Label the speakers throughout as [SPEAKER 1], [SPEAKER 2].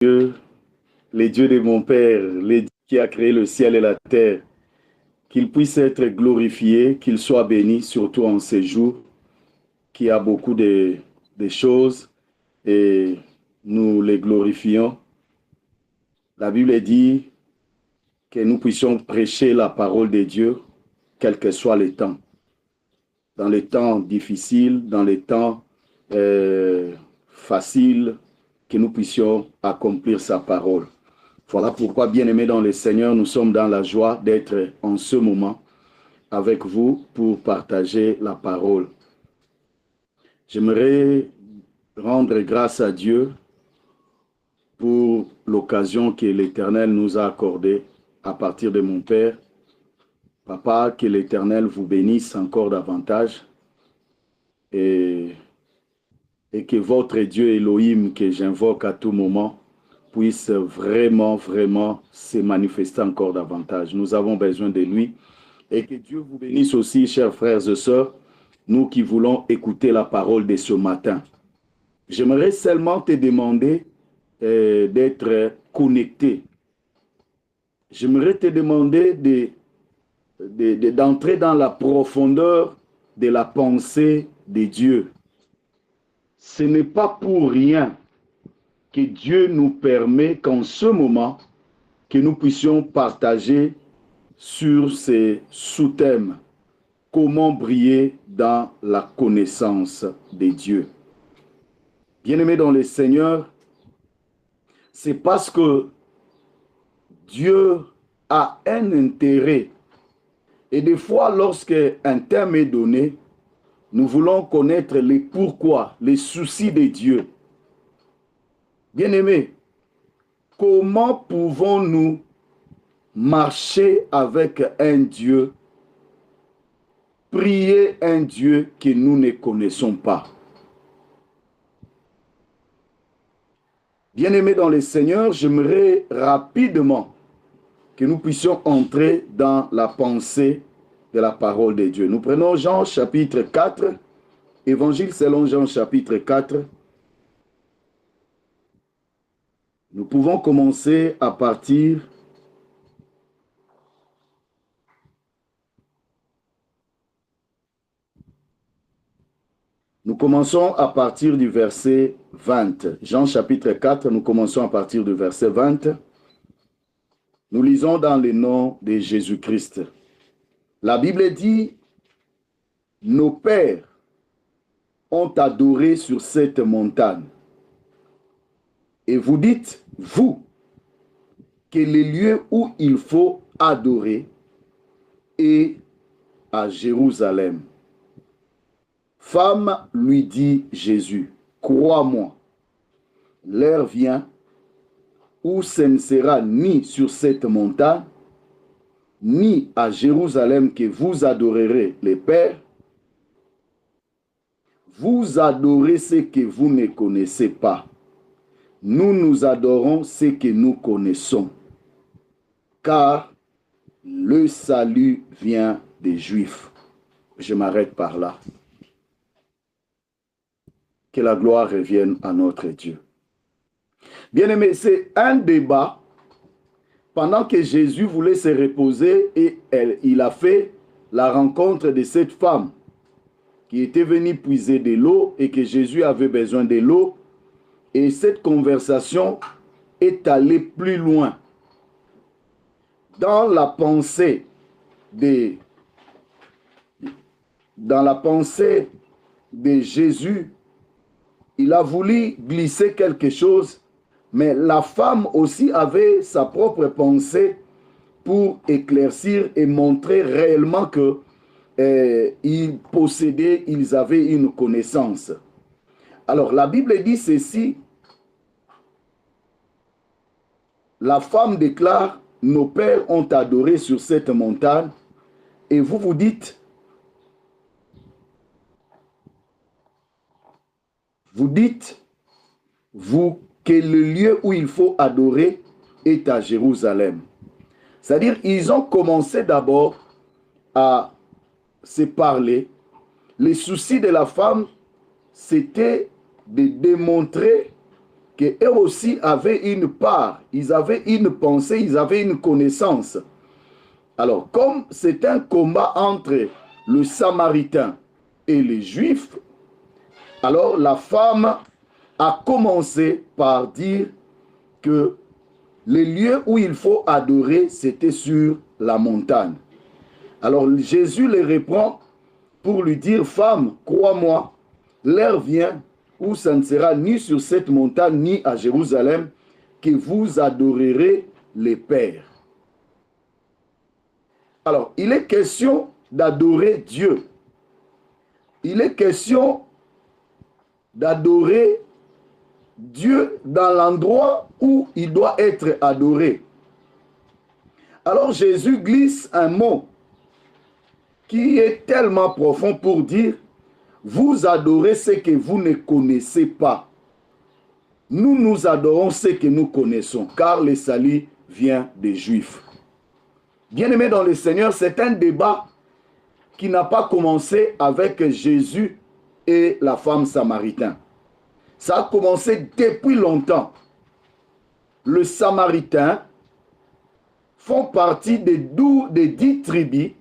[SPEAKER 1] Dieu, les dieux de mon Père, les dieux qui a créé le ciel et la terre, qu'il puisse être glorifié, qu'il soit béni, surtout en ces jours, qui a beaucoup de choses et nous les glorifions. La Bible dit que nous puissions prêcher la parole de Dieu, quel que soit le temps. Dans les temps difficiles, dans les temps faciles, que nous puissions accomplir sa parole. Voilà pourquoi, bien-aimés dans le Seigneur, nous sommes dans la joie d'être en ce moment avec vous pour partager la parole. J'aimerais rendre grâce à Dieu pour l'occasion que l'Éternel nous a accordée à partir de mon Père. Papa, que l'Éternel vous bénisse encore davantage et que votre Dieu Elohim que j'invoque à tout moment puisse vraiment se manifester encore davantage. Nous avons besoin de lui. Et que Dieu vous bénisse aussi, chers frères et sœurs, nous qui voulons écouter la parole de ce matin. J'aimerais seulement te demander d'être connecté. J'aimerais te demander d'entrer dans la profondeur de la pensée de Dieu. Ce n'est pas pour rien que Dieu nous permet qu'en ce moment, que nous puissions partager sur ces sous-thèmes. Comment briller dans la connaissance de Dieu. Bien-aimés dans le Seigneur, c'est parce que Dieu a un intérêt. Et des fois, lorsque un thème est donné, nous voulons connaître les pourquoi, les soucis de Dieu. Bien-aimés, comment pouvons-nous marcher avec un Dieu, prier un Dieu que nous ne connaissons pas? Bien-aimés dans le Seigneur, j'aimerais rapidement que nous puissions entrer dans la pensée de la parole de Dieu. Nous prenons Jean chapitre 4, Évangile selon Jean chapitre 4. Nous pouvons commencer à partir Nous commençons à partir du verset 20. Jean chapitre 4, nous commençons à partir du verset 20. Nous lisons dans le nom de Jésus-Christ. La Bible dit, nos pères ont adoré sur cette montagne. Et vous dites, vous, que le lieu où il faut adorer est à Jérusalem. Femme, lui dit Jésus, crois-moi, l'heure vient où ce ne sera ni sur cette montagne, ni à Jérusalem que vous adorerez les pères. Vous adorez ce que vous ne connaissez pas. Nous adorons ce que nous connaissons. Car le salut vient des Juifs. Je m'arrête par là. Que la gloire revienne à notre Dieu. Bien-aimés, c'est un débat. Pendant que Jésus voulait se reposer et il a fait la rencontre de cette femme qui était venue puiser de l'eau et que Jésus avait besoin de l'eau. Et cette conversation est allée plus loin. Dans la pensée de Jésus, il a voulu glisser quelque chose, mais la femme aussi avait sa propre pensée pour éclaircir et montrer réellement que ils avaient une connaissance. Alors, la Bible dit ceci. La femme déclare, nos pères ont adoré sur cette montagne, et vous dites, vous, que le lieu où il faut adorer est à Jérusalem. C'est-à-dire, ils ont commencé d'abord à se parler. Les soucis de la femme, c'était de démontrer qu'eux aussi avaient une part, ils avaient une pensée, ils avaient une connaissance. Alors, comme c'est un combat entre le Samaritain et les Juifs, alors la femme a commencé par dire que les lieux où il faut adorer, c'était sur la montagne. Alors Jésus les reprend pour lui dire, femme, crois-moi, l'heure vient où ça ne sera ni sur cette montagne, ni à Jérusalem, que vous adorerez les pères. Alors, il est question d'adorer Dieu. Il est question d'adorer Dieu dans l'endroit où il doit être adoré. Alors Jésus glisse un mot qui est tellement profond pour dire, vous adorez ce que vous ne connaissez pas. Nous, nous adorons ce que nous connaissons, car le salut vient des Juifs. Bien-aimés dans le Seigneur, c'est un débat qui n'a pas commencé avec Jésus et la femme samaritaine. Ça a commencé depuis longtemps. Les Samaritains font partie des 10 tribus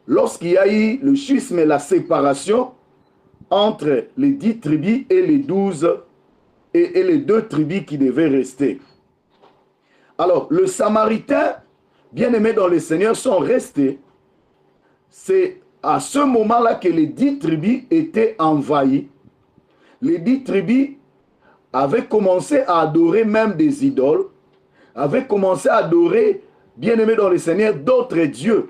[SPEAKER 1] lorsqu'il y a eu le schisme et la séparation entre les 10 tribus et les 12 et les 2 tribus qui devaient rester. Alors, les Samaritains, bien-aimés dans le Seigneur, sont restés. C'est à ce moment-là que les 10 tribus étaient envahies. Les 10 tribus avaient commencé à adorer même des idoles, avaient commencé à adorer, bien-aimés dans le Seigneur, d'autres dieux.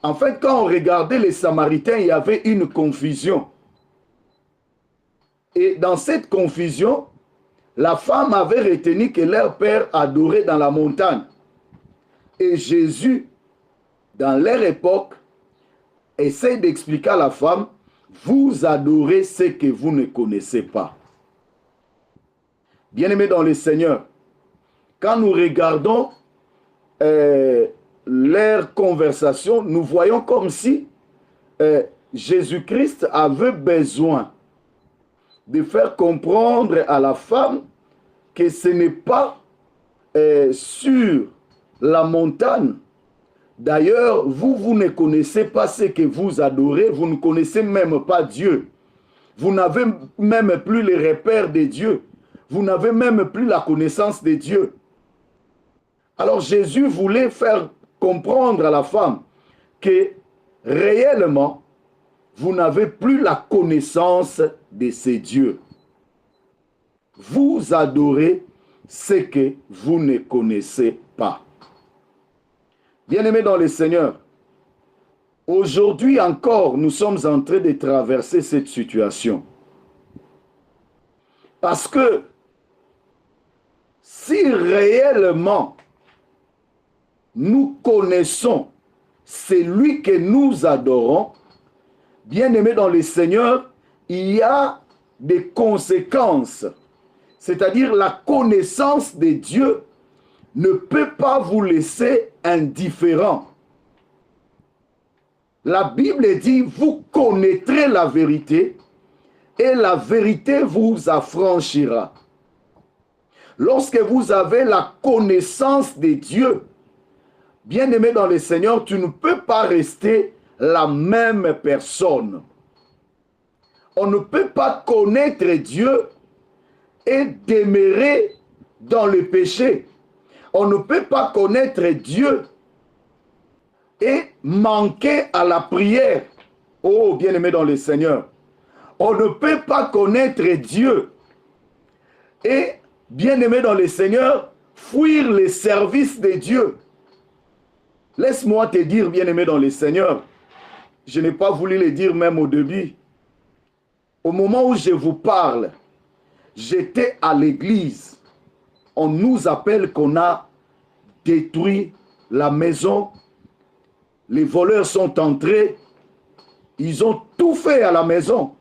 [SPEAKER 1] En fait, quand on regardait les Samaritains, il y avait une confusion. Et dans cette confusion, la femme avait retenu que leur père adorait dans la montagne. Et Jésus, dans leur époque, essaie d'expliquer à la femme, vous adorez ce que vous ne connaissez pas. Bien-aimés dans le Seigneur, quand nous regardons leur conversation, nous voyons comme si Jésus-Christ avait besoin de faire comprendre à la femme que ce n'est pas sur la montagne. D'ailleurs, vous ne connaissez pas ce que vous adorez, vous ne connaissez même pas Dieu. Vous n'avez même plus les repères de Dieu. Vous n'avez même plus la connaissance de Dieu. Alors Jésus voulait faire comprendre à la femme que réellement, vous n'avez plus la connaissance de ces dieux. Vous adorez ce que vous ne connaissez pas. Bien-aimés dans le Seigneur, aujourd'hui encore, nous sommes en train de traverser cette situation. Parce que si réellement nous connaissons celui que nous adorons, bien-aimés dans le Seigneur, il y a des conséquences. C'est-à-dire la connaissance de Dieu ne peut pas vous laisser indifférent. La Bible dit, vous connaîtrez la vérité et la vérité vous affranchira. Lorsque vous avez la connaissance de Dieu, bien-aimé dans le Seigneur, tu ne peux pas rester la même personne. On ne peut pas connaître Dieu et demeurer dans le péché. On ne peut pas connaître Dieu et manquer à la prière. Oh, bien-aimé dans le Seigneur, on ne peut pas connaître Dieu et, bien-aimé dans le Seigneur, fuir les services de Dieu. Laisse-moi te dire, bien-aimé dans le Seigneur, je n'ai pas voulu le dire même au début. Au moment où je vous parle, j'étais à l'église. On nous appelle qu'on a détruit la maison. Les voleurs sont entrés. Ils ont tout fait à la maison.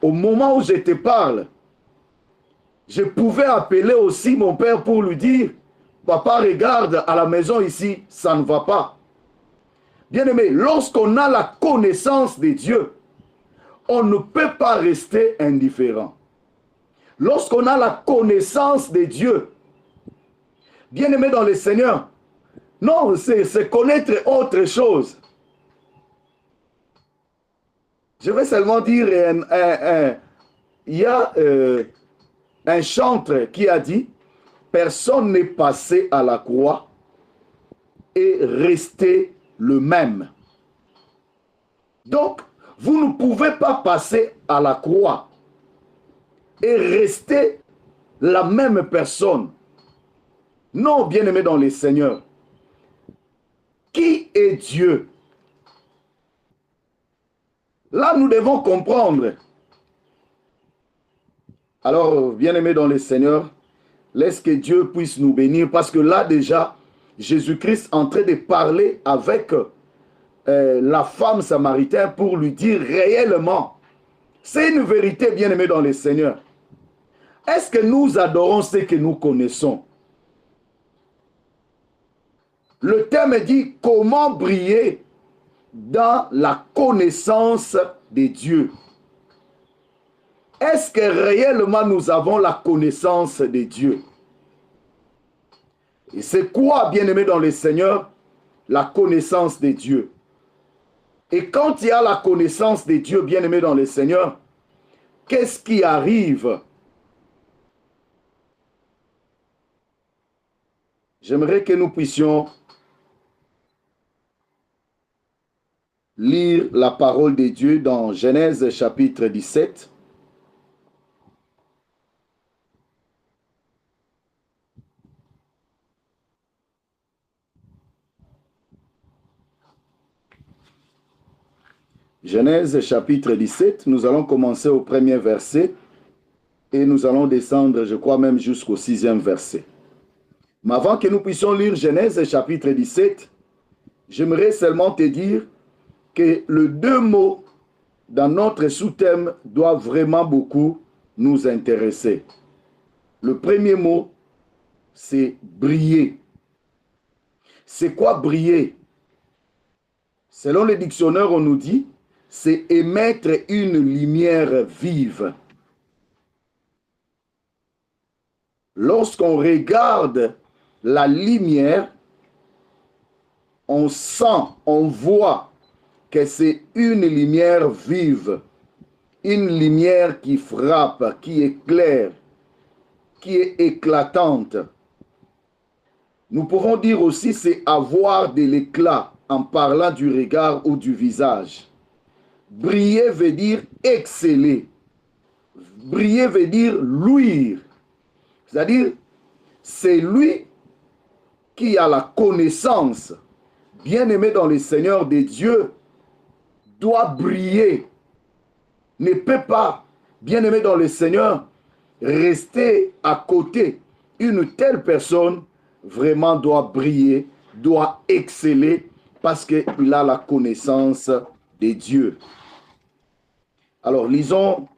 [SPEAKER 1] Au moment où je te parle, je pouvais appeler aussi mon père pour lui dire, papa, regarde, à la maison ici, ça ne va pas. Bien-aimé, lorsqu'on a la connaissance de Dieu, on ne peut pas rester indifférent. Lorsqu'on a la connaissance de Dieu, bien-aimé dans le Seigneur, non, c'est connaître autre chose. Je vais seulement dire, il y a un chantre qui a dit, personne n'est passé à la croix et resté le même. Donc, vous ne pouvez pas passer à la croix et rester la même personne. Non, bien-aimé dans le Seigneur. Qui est Dieu? Là, nous devons comprendre. Alors, bien-aimé dans le Seigneur, laisse que Dieu puisse nous bénir parce que là déjà, Jésus-Christ est en train de parler avec la femme samaritaine pour lui dire réellement, c'est une vérité, bien-aimé dans le Seigneur. Est-ce que nous adorons ce que nous connaissons? Le thème dit comment briller dans la connaissance de Dieu. Est-ce que réellement nous avons la connaissance de Dieu? Et c'est quoi, bien-aimé dans le Seigneur? La connaissance de Dieu. Et quand il y a la connaissance de Dieu, bien-aimé dans le Seigneur, qu'est-ce qui arrive? J'aimerais que nous puissions lire la parole de Dieu dans Genèse chapitre 17. Genèse chapitre 17, nous allons commencer au premier verset et nous allons descendre, je crois même jusqu'au 6e verset. Mais avant que nous puissions lire Genèse chapitre 17, j'aimerais seulement te dire que les deux mots dans notre sous-thème doivent vraiment beaucoup nous intéresser. Le premier mot, c'est briller. C'est quoi briller? Selon le dictionnaire, on nous dit, c'est émettre une lumière vive. Lorsqu'on regarde la lumière, on sent, on voit que c'est une lumière vive, une lumière qui frappe, qui éclaire, qui est éclatante. Nous pouvons dire aussi c'est avoir de l'éclat en parlant du regard ou du visage. Briller veut dire exceller. Briller veut dire luire. C'est-à-dire, c'est lui qui a la connaissance, bien-aimé dans le Seigneur des dieux, doit briller. Ne peut pas, bien-aimé dans le Seigneur, rester à côté. Une telle personne vraiment doit briller, doit exceller parce qu'il a la connaissance des dieux. Alors, lisons,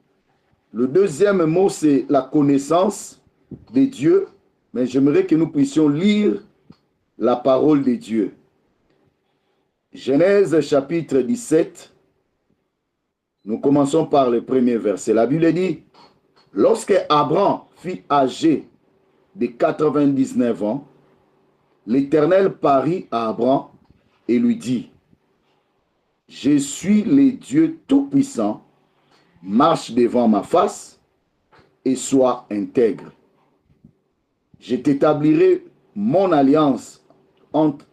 [SPEAKER 1] le deuxième mot, c'est la connaissance des dieux, mais j'aimerais que nous puissions lire la parole de Dieu. Genèse chapitre 17, nous commençons par le premier verset. La Bible dit, lorsque Abraham fut âgé de 99 ans, l'Éternel parut à Abraham et lui dit, je suis le Dieu Tout-Puissant, marche devant ma face et sois intègre. Je t'établirai mon alliance entre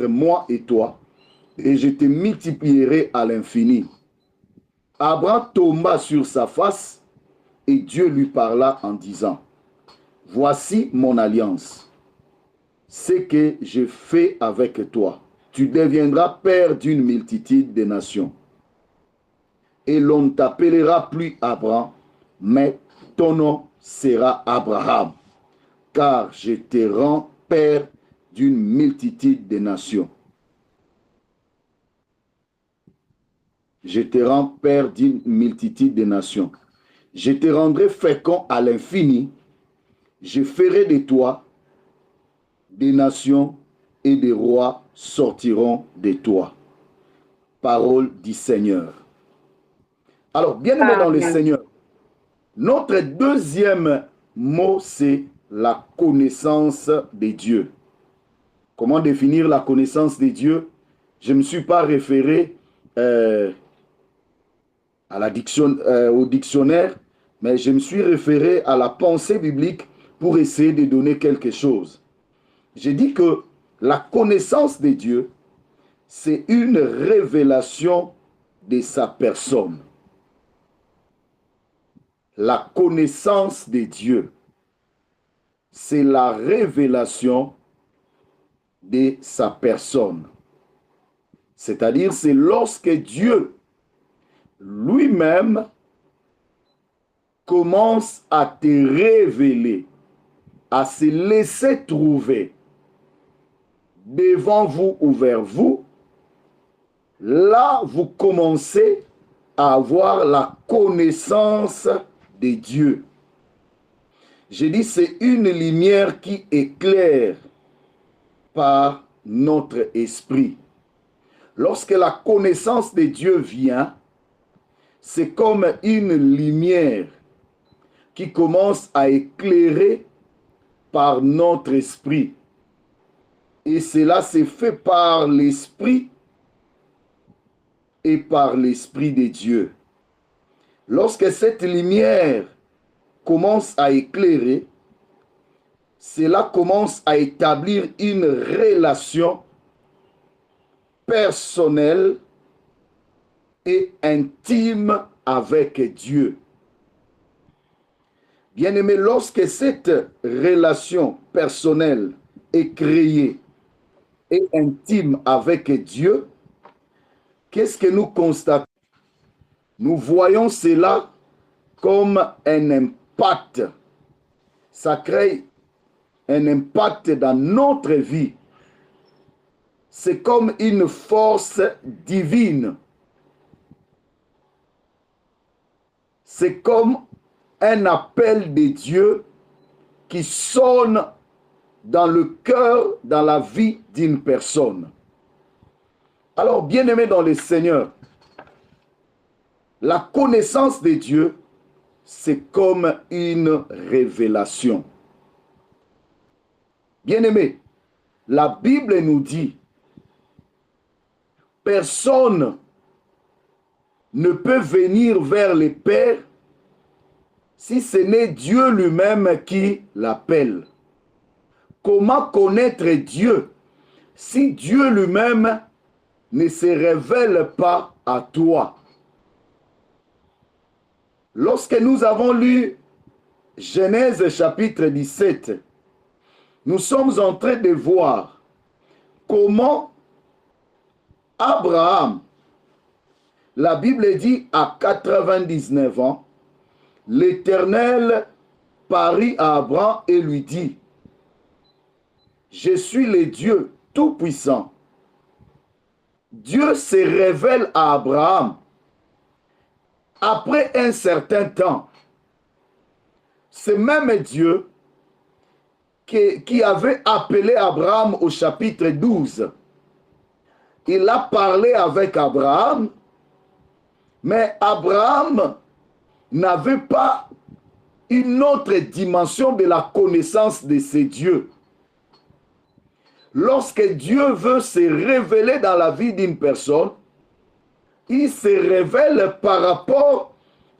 [SPEAKER 1] moi et toi, et je te multiplierai à l'infini. Abraham tomba sur sa face, et Dieu lui parla en disant, voici mon alliance, ce que je fais avec toi. Tu deviendras père d'une multitude de nations. Et l'on ne t'appellera plus Abraham, mais ton nom sera Abraham, car je te rends père d'une multitude de nations. Je te rends père d'une multitude de nations. Je te rendrai fécond à l'infini. Je ferai de toi des nations et des rois sortiront de toi. Parole du Seigneur. Alors, bien-aimé dans le Seigneur, Notre deuxième mot, c'est la connaissance de Dieu. Comment définir la connaissance de Dieu? Je ne me suis pas référé au dictionnaire, mais je me suis référé à la pensée biblique pour essayer de donner quelque chose. J'ai dit que la connaissance de Dieu, c'est une révélation de sa personne. La connaissance de Dieu, c'est la révélation de sa personne. C'est-à-dire, c'est lorsque Dieu lui-même commence à te révéler, à se laisser trouver devant vous ou vers vous, là, vous commencez à avoir la connaissance de Dieu. J'ai dit, c'est une lumière qui éclaire par notre esprit. Lorsque la connaissance de Dieu vient, c'est comme une lumière qui commence à éclairer par notre esprit. Et cela s'est fait par l'esprit et par l'esprit de Dieu. Lorsque cette lumière commence à éclairer, cela commence à établir une relation personnelle et intime avec Dieu. Bien-aimé, lorsque cette relation personnelle est créée et intime avec Dieu, qu'est-ce que nous constatons? Nous voyons cela comme un impact. Ça crée un impact dans notre vie. C'est comme une force divine. C'est comme un appel de Dieu qui sonne dans le cœur, dans la vie d'une personne. Alors, bien-aimé dans le Seigneur, la connaissance de Dieu, c'est comme une révélation. Bien-aimé, la Bible nous dit, personne ne peut venir vers le Père si ce n'est Dieu lui-même qui l'appelle. Comment connaître Dieu si Dieu lui-même ne se révèle pas à toi? Lorsque nous avons lu Genèse chapitre 17, nous sommes en train de voir comment Abraham, la Bible dit à 99 ans, l'Éternel parut à Abraham et lui dit, je suis le Dieu Tout-Puissant. Dieu se révèle à Abraham après un certain temps. Ce même Dieu qui avait appelé Abraham au chapitre 12. Il a parlé avec Abraham, mais Abraham n'avait pas une autre dimension de la connaissance de ce Dieu. Lorsque Dieu veut se révéler dans la vie d'une personne, il se révèle par rapport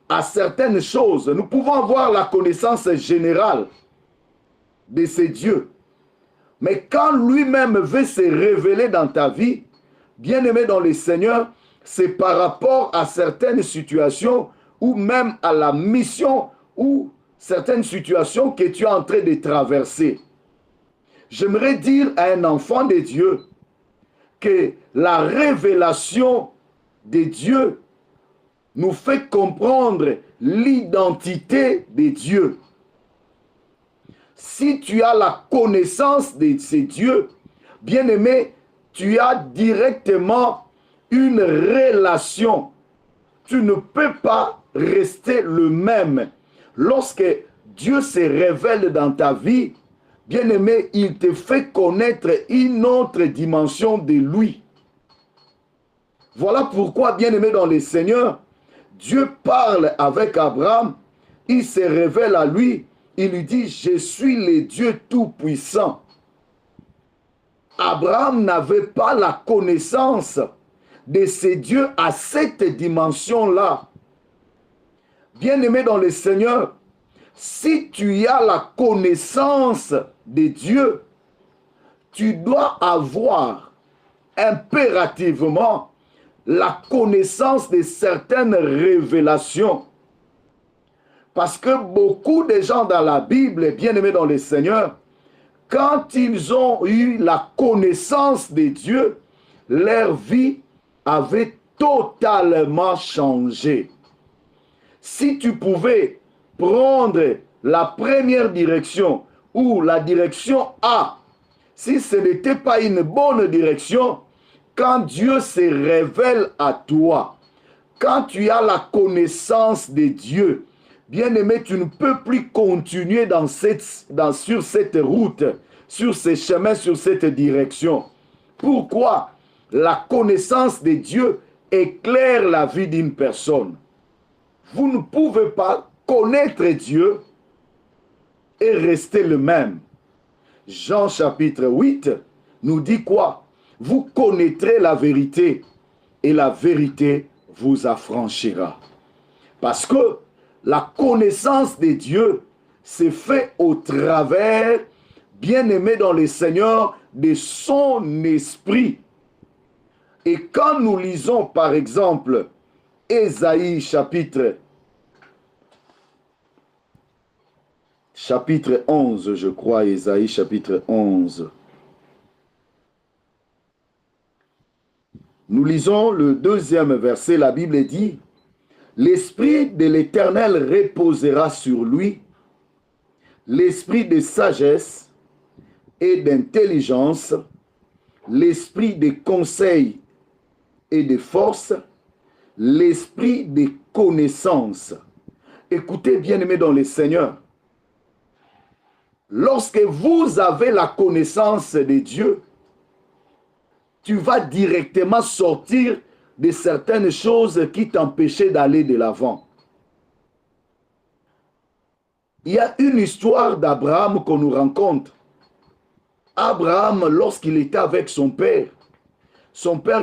[SPEAKER 1] à certaines choses. Nous pouvons avoir la connaissance générale de ce Dieu. Mais quand lui-même veut se révéler dans ta vie, bien-aimé dans le Seigneur, c'est par rapport à certaines situations ou même à la mission ou certaines situations que tu es en train de traverser. J'aimerais dire à un enfant de Dieu que la révélation de Dieu nous fait comprendre l'identité de Dieu. Si tu as la connaissance de ces dieux, bien-aimé, tu as directement une relation. Tu ne peux pas rester le même. Lorsque Dieu se révèle dans ta vie, bien-aimé, il te fait connaître une autre dimension de lui. Voilà pourquoi, bien-aimé dans le Seigneur, Dieu parle avec Abraham il se révèle à lui, il lui dit, je suis le Dieu Tout-Puissant. Abraham n'avait pas la connaissance de ce Dieu à cette dimension-là. Bien-aimé dans le Seigneur, si tu as la connaissance de Dieu, tu dois avoir impérativement la connaissance de certaines révélations. Parce que beaucoup de gens dans la Bible, bien-aimés dans le Seigneur, quand ils ont eu la connaissance de Dieu, leur vie avait totalement changé. Si tu pouvais prendre la première direction ou la direction A, si ce n'était pas une bonne direction, quand Dieu se révèle à toi, quand tu as la connaissance de Dieu, bien-aimé, tu ne peux plus continuer sur cette route, sur ces chemins, sur cette direction. Pourquoi? La connaissance de Dieu éclaire la vie d'une personne. Vous ne pouvez pas connaître Dieu et rester le même. Jean chapitre 8 nous dit quoi? Vous connaîtrez la vérité et la vérité vous affranchira. Parce que la connaissance de Dieu se fait au travers, bien-aimé dans le Seigneur, de son esprit. Et quand nous lisons par exemple Ésaïe chapitre 11, je crois, Ésaïe chapitre 11. Nous lisons le 2e verset, la Bible dit, « L'Esprit de l'Éternel reposera sur lui, l'Esprit de sagesse et d'intelligence, l'Esprit de conseil et de force, l'Esprit de connaissance. » Écoutez, bien-aimés dans le Seigneur, lorsque vous avez la connaissance de Dieu, tu vas directement sortir de certaines choses qui t'empêchaient d'aller de l'avant. Il y a une histoire d'Abraham qu'on nous rencontre. Abraham, lorsqu'il était avec son père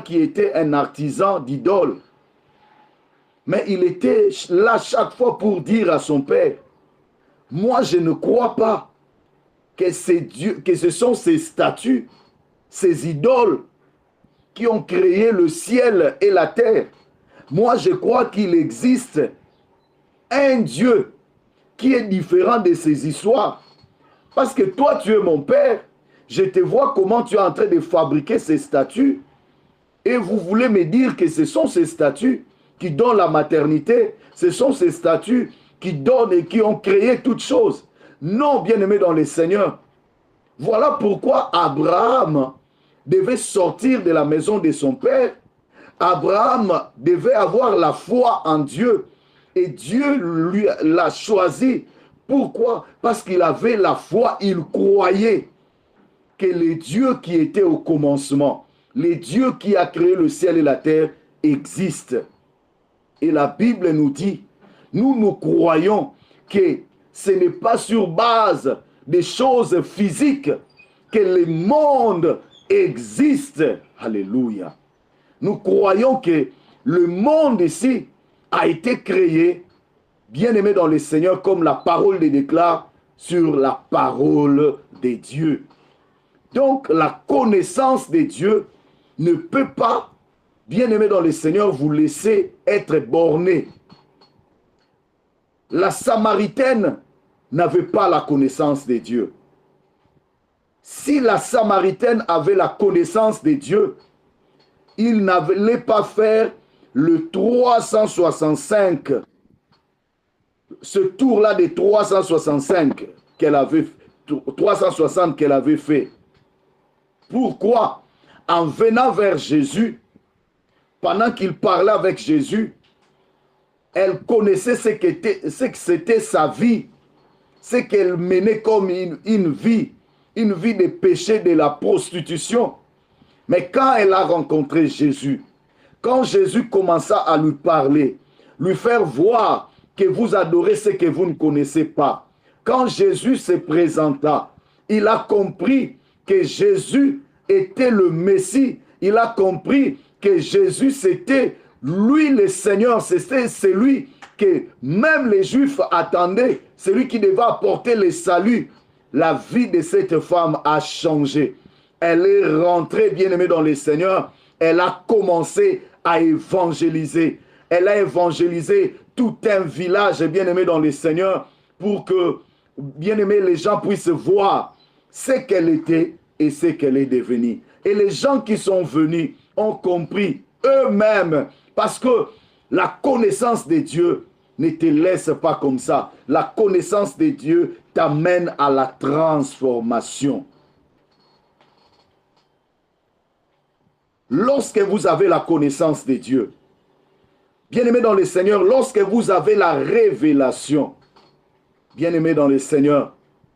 [SPEAKER 1] qui était un artisan d'idoles, mais il était là chaque fois pour dire à son père, « Moi, je ne crois pas que ce sont ces statues, ces idoles qui ont créé le ciel et la terre. Moi, je crois qu'il existe un Dieu qui est différent de ces histoires. Parce que toi, tu es mon père, je te vois comment tu es en train de fabriquer ces statues et vous voulez me dire que ce sont ces statues qui donnent la maternité, ce sont ces statues qui donnent et qui ont créé toutes choses. Non, bien-aimé dans le Seigneur. Voilà pourquoi Abraham devait sortir de la maison de son père. Abraham devait avoir la foi en Dieu. Et Dieu l'a choisi. Pourquoi? Parce qu'il avait la foi, il croyait que le Dieu qui était au commencement, le Dieu qui a créé le ciel et la terre, existe. Et la Bible nous dit, nous croyons que ce n'est pas sur base des choses physiques que le monde existe. Alléluia. Nous croyons que le monde ici a été créé, bien aimé dans le Seigneur, comme la parole le déclare, sur la parole de Dieu. Donc, la connaissance de Dieu ne peut pas, bien aimé dans le Seigneur, vous laisser être borné. La Samaritaine n'avait pas la connaissance de Dieu. Si la Samaritaine avait la connaissance de Dieu, il n'allait pas faire le 365, ce tour-là de 365 360 qu'elle avait fait. Pourquoi? En venant vers Jésus, pendant qu'il parlait avec Jésus, elle connaissait ce que c'était sa vie, ce qu'elle menait comme une vie de péché, de la prostitution. Mais quand elle a rencontré Jésus, quand Jésus commença à lui parler, lui faire voir que vous adorez ce que vous ne connaissez pas. Quand Jésus se présenta, il a compris que Jésus était le Messie. Il a compris que Jésus, c'était lui le Seigneur. C'était celui que même les Juifs attendaient, celui qui devait apporter le salut. La vie de cette femme a changé. Elle est rentrée, bien-aimée, dans le Seigneur. Elle a commencé à évangéliser. Elle a évangélisé tout un village, bien-aimé, dans le Seigneur, pour que, bien-aimé, les gens puissent voir ce qu'elle était et ce qu'elle est devenue. Et les gens qui sont venus ont compris eux-mêmes, parce que la connaissance de Dieu ne te laisse pas comme ça. La connaissance de Dieu t'amène à la transformation. Lorsque vous avez la connaissance de Dieu, bien-aimé dans le Seigneur, lorsque vous avez la révélation, bien-aimé dans le Seigneur,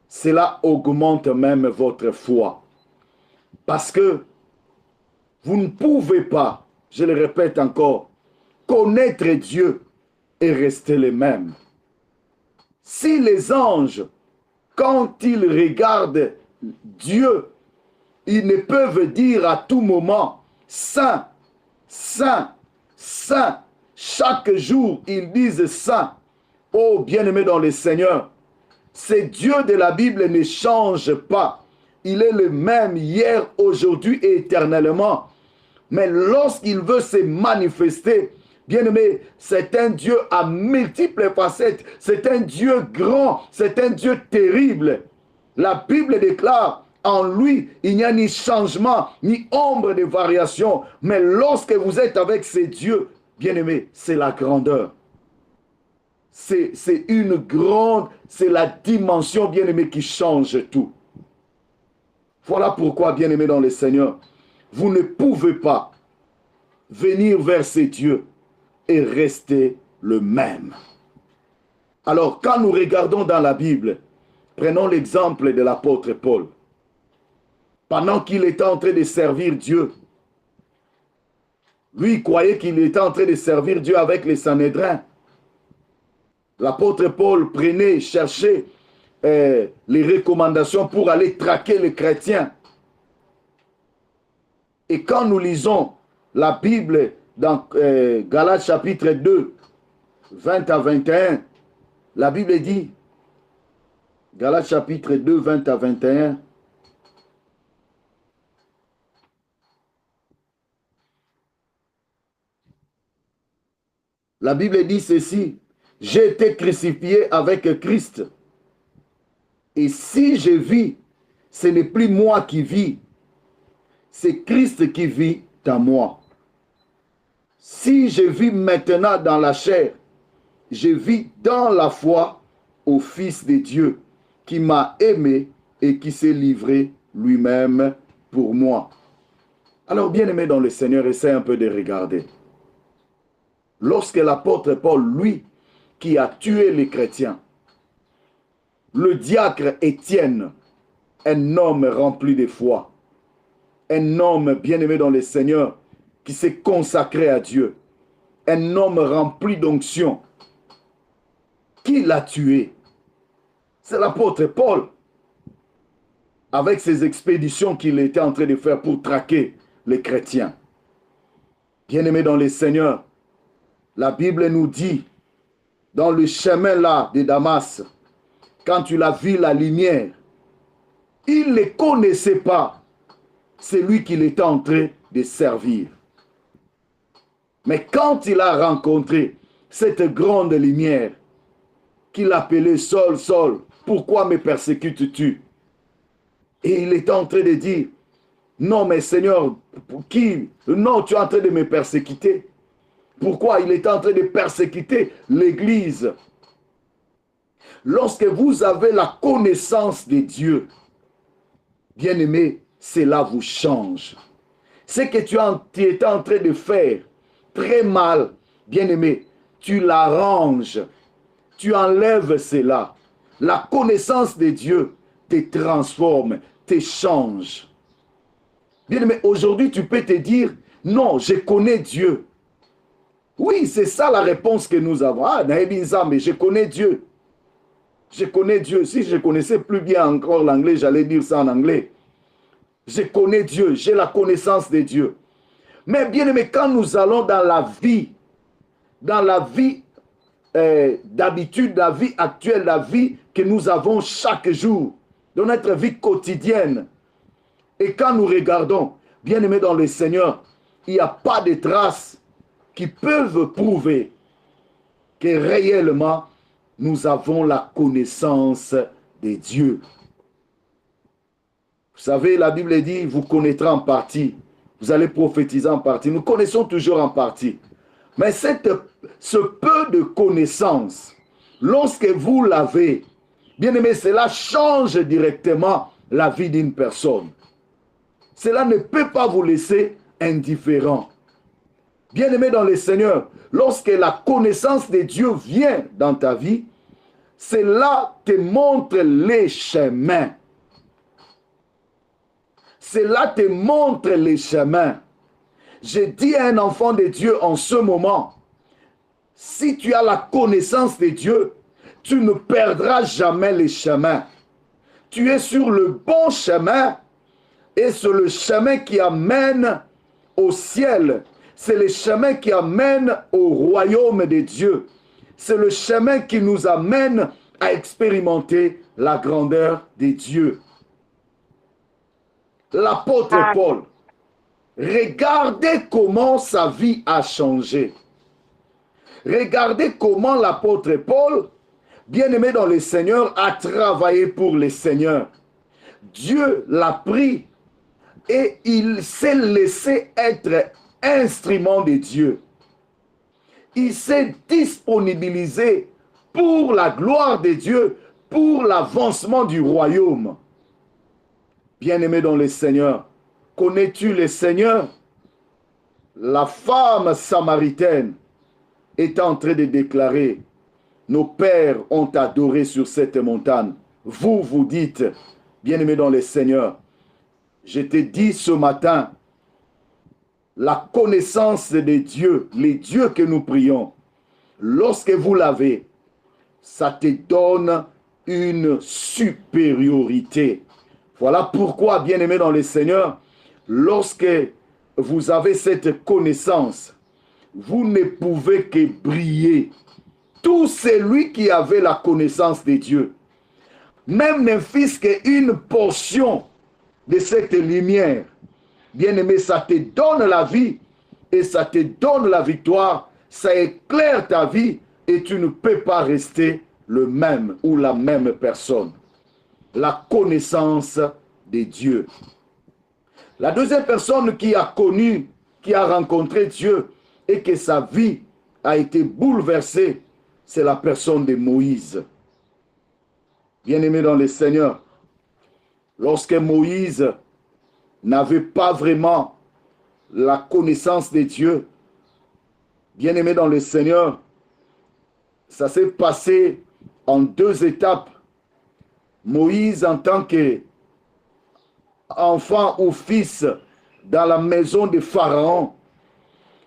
[SPEAKER 1] cela augmente même votre foi. Parce que vous ne pouvez pas, je le répète encore, connaître Dieu et rester les mêmes. Si les anges, quand ils regardent Dieu, ils ne peuvent dire à tout moment, Saint, Saint, Saint. Chaque jour, ils disent Saint. Oh, bien-aimé dans le Seigneur, ce Dieu de la Bible ne change pas. Il est le même hier, aujourd'hui et éternellement. Mais lorsqu'il veut se manifester, bien-aimé, c'est un Dieu à multiples facettes. C'est un Dieu grand, c'est un Dieu terrible. La Bible déclare, en lui, il n'y a ni changement, ni ombre de variation. Mais lorsque vous êtes avec ces dieux, bien-aimé, c'est la grandeur. C'est une grande, c'est la dimension, bien-aimé, qui change tout. Voilà pourquoi, bien-aimé dans le Seigneur, vous ne pouvez pas venir vers ces dieux et rester le même. Alors, quand nous regardons dans la Bible, prenons l'exemple de l'apôtre Paul. Pendant qu'il était en train de servir Dieu, lui croyait qu'il était en train de servir Dieu avec les Sanhédrins. L'apôtre Paul prenait, cherchait les recommandations pour aller traquer les chrétiens. Et quand nous lisons la Bible dans Galates chapitre 2, 20 à 21, la Bible dit, Galates chapitre 2, 20 à 21, la Bible dit ceci, « J'ai été crucifié avec Christ. Et si je vis, ce n'est plus moi qui vis, c'est Christ qui vit en moi. Si je vis maintenant dans la chair, je vis dans la foi au Fils de Dieu qui m'a aimé et qui s'est livré lui-même pour moi. » Alors, bien-aimé dans le Seigneur, essaie un peu de regarder. Lorsque l'apôtre Paul, lui, qui a tué les chrétiens, le diacre Étienne, un homme rempli de foi, un homme bien-aimé dans le Seigneur, qui s'est consacré à Dieu, un homme rempli d'onction, qui l'a tué? C'est l'apôtre Paul, avec ses expéditions qu'il était en train de faire pour traquer les chrétiens. Bien-aimé dans le Seigneur, la Bible nous dit, dans le chemin là de Damas, quand tu l'as vu la lumière, il ne connaissait pas celui qu'il était en train de servir. Mais quand il a rencontré cette grande lumière, qu'il appelait Saul, Saul, pourquoi me persécutes-tu? Et il était en train de dire, non mais Seigneur, qui? Non, tu es en train de me persécuter. Pourquoi? Il était en train de persécuter l'Église. Lorsque vous avez la connaissance de Dieu, bien-aimé, cela vous change. Ce que tu étais en train de faire très mal, bien-aimé, tu l'arranges, tu enlèves cela. La connaissance de Dieu te transforme, te change. Bien-aimé, aujourd'hui tu peux te dire, non, je connais Dieu. Oui, c'est ça la réponse que nous avons. Ah, Naebinza, mais je connais Dieu. Je connais Dieu. Si je connaissais plus bien encore l'anglais, j'allais dire ça en anglais. Je connais Dieu, j'ai la connaissance de Dieu. Mais bien aimé, quand nous allons dans la vie d'habitude, la vie actuelle, la vie que nous avons chaque jour, dans notre vie quotidienne, et quand nous regardons, bien aimé dans le Seigneur, il n'y a pas de traces qui peuvent prouver que réellement nous avons la connaissance de Dieu. Vous savez, la Bible dit, vous connaîtrez en partie, vous allez prophétiser en partie. Nous connaissons toujours en partie. Mais ce peu de connaissance, lorsque vous l'avez, bien aimé, cela change directement la vie d'une personne. Cela ne peut pas vous laisser indifférent. Bien aimé dans le Seigneur, lorsque la connaissance de Dieu vient dans ta vie, cela te montre les chemins. Cela te montre les chemins. Je dis à un enfant de Dieu en ce moment, si tu as la connaissance de Dieu, tu ne perdras jamais les chemins. Tu es sur le bon chemin et c'est le chemin qui amène au ciel. C'est le chemin qui amène au royaume de Dieu. C'est le chemin qui nous amène à expérimenter la grandeur de Dieu. L'apôtre Paul, regardez comment sa vie a changé. Regardez comment l'apôtre Paul, bien-aimé dans le Seigneur, a travaillé pour le Seigneur. Dieu l'a pris et il s'est laissé être instrument de Dieu. Il s'est disponibilisé pour la gloire de Dieu, pour l'avancement du royaume. Bien-aimé dans le Seigneur, connais-tu le Seigneur? La femme samaritaine est en train de déclarer, nos pères ont adoré sur cette montagne. Vous, vous dites, bien-aimé dans le Seigneur, je te dis ce matin, la connaissance de Dieu, les dieux que nous prions, lorsque vous l'avez, ça te donne une supériorité. Voilà pourquoi, bien-aimé dans le Seigneur, lorsque vous avez cette connaissance, vous ne pouvez que briller. Tout celui qui avait la connaissance de Dieu, même ne fût-ce qu'une portion de cette lumière, bien-aimé, ça te donne la vie et ça te donne la victoire, ça éclaire ta vie et tu ne peux pas rester le même ou la même personne. La connaissance de Dieu. La deuxième personne qui a connu, qui a rencontré Dieu et que sa vie a été bouleversée, c'est la personne de Moïse. Bien-aimé dans le Seigneur, lorsque Moïse n'avait pas vraiment la connaissance de Dieu, bien-aimé dans le Seigneur, ça s'est passé en deux étapes. Moïse, en tant qu'enfant ou fils dans la maison de Pharaon,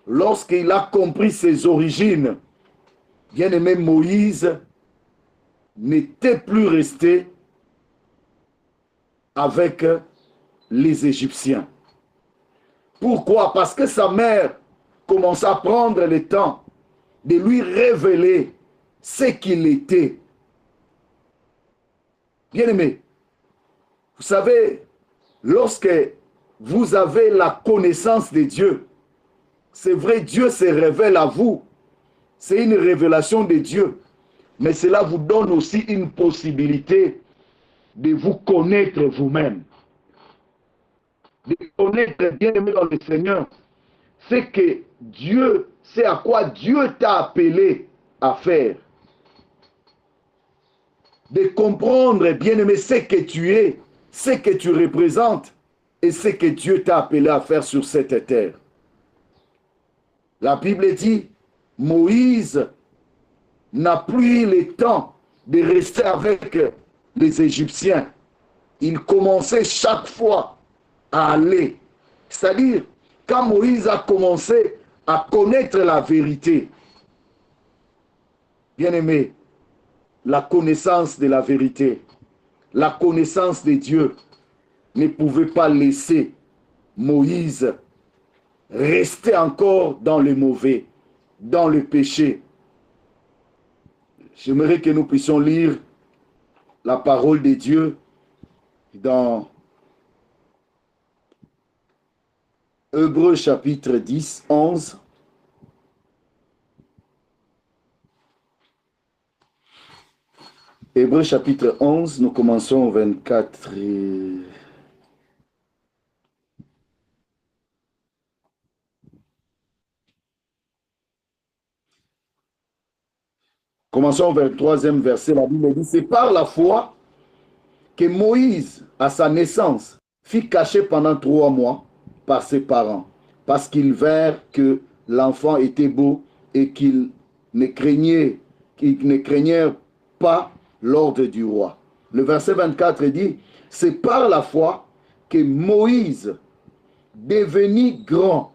[SPEAKER 1] lorsqu'il a compris ses origines, bien-aimé Moïse n'était plus resté avec les Égyptiens. Pourquoi? Parce que sa mère commença à prendre le temps de lui révéler ce qu'il était. Bien-aimé, vous savez, lorsque vous avez la connaissance de Dieu, c'est vrai, Dieu se révèle à vous. C'est une révélation de Dieu. Mais cela vous donne aussi une possibilité de vous connaître vous-même. De connaître, bien-aimé dans le Seigneur, c'est que Dieu, c'est à quoi Dieu t'a appelé à faire. De comprendre, bien-aimé, ce que tu es, ce que tu représentes et ce que Dieu t'a appelé à faire sur cette terre. La Bible dit, Moïse n'a plus eu le temps de rester avec les Égyptiens. Il commençait chaque fois à aller. C'est-à-dire, quand Moïse a commencé à connaître la vérité. Bien-aimé, la connaissance de la vérité, la connaissance de Dieu ne pouvait pas laisser Moïse rester encore dans le mauvais, dans le péché. J'aimerais que nous puissions lire la parole de Dieu dans Hébreux chapitre 10, 11. Hébreux chapitre 11, nous commençons au 24. Commençons au 23e verset. La Bible dit, c'est par la foi que Moïse, à sa naissance, fut caché pendant 3 mois par ses parents, parce qu'ils virent que l'enfant était beau et qu'ils ne craignaient pas l'ordre du roi. Le verset 24 dit, c'est par la foi que Moïse, devenu grand,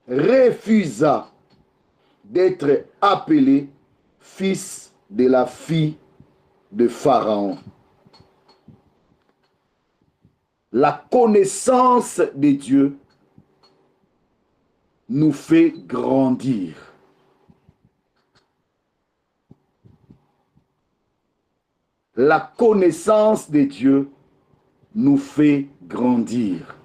[SPEAKER 1] refusa d'être appelé fils de la fille de Pharaon. La connaissance de Dieu nous fait grandir. La connaissance de Dieu nous fait grandir.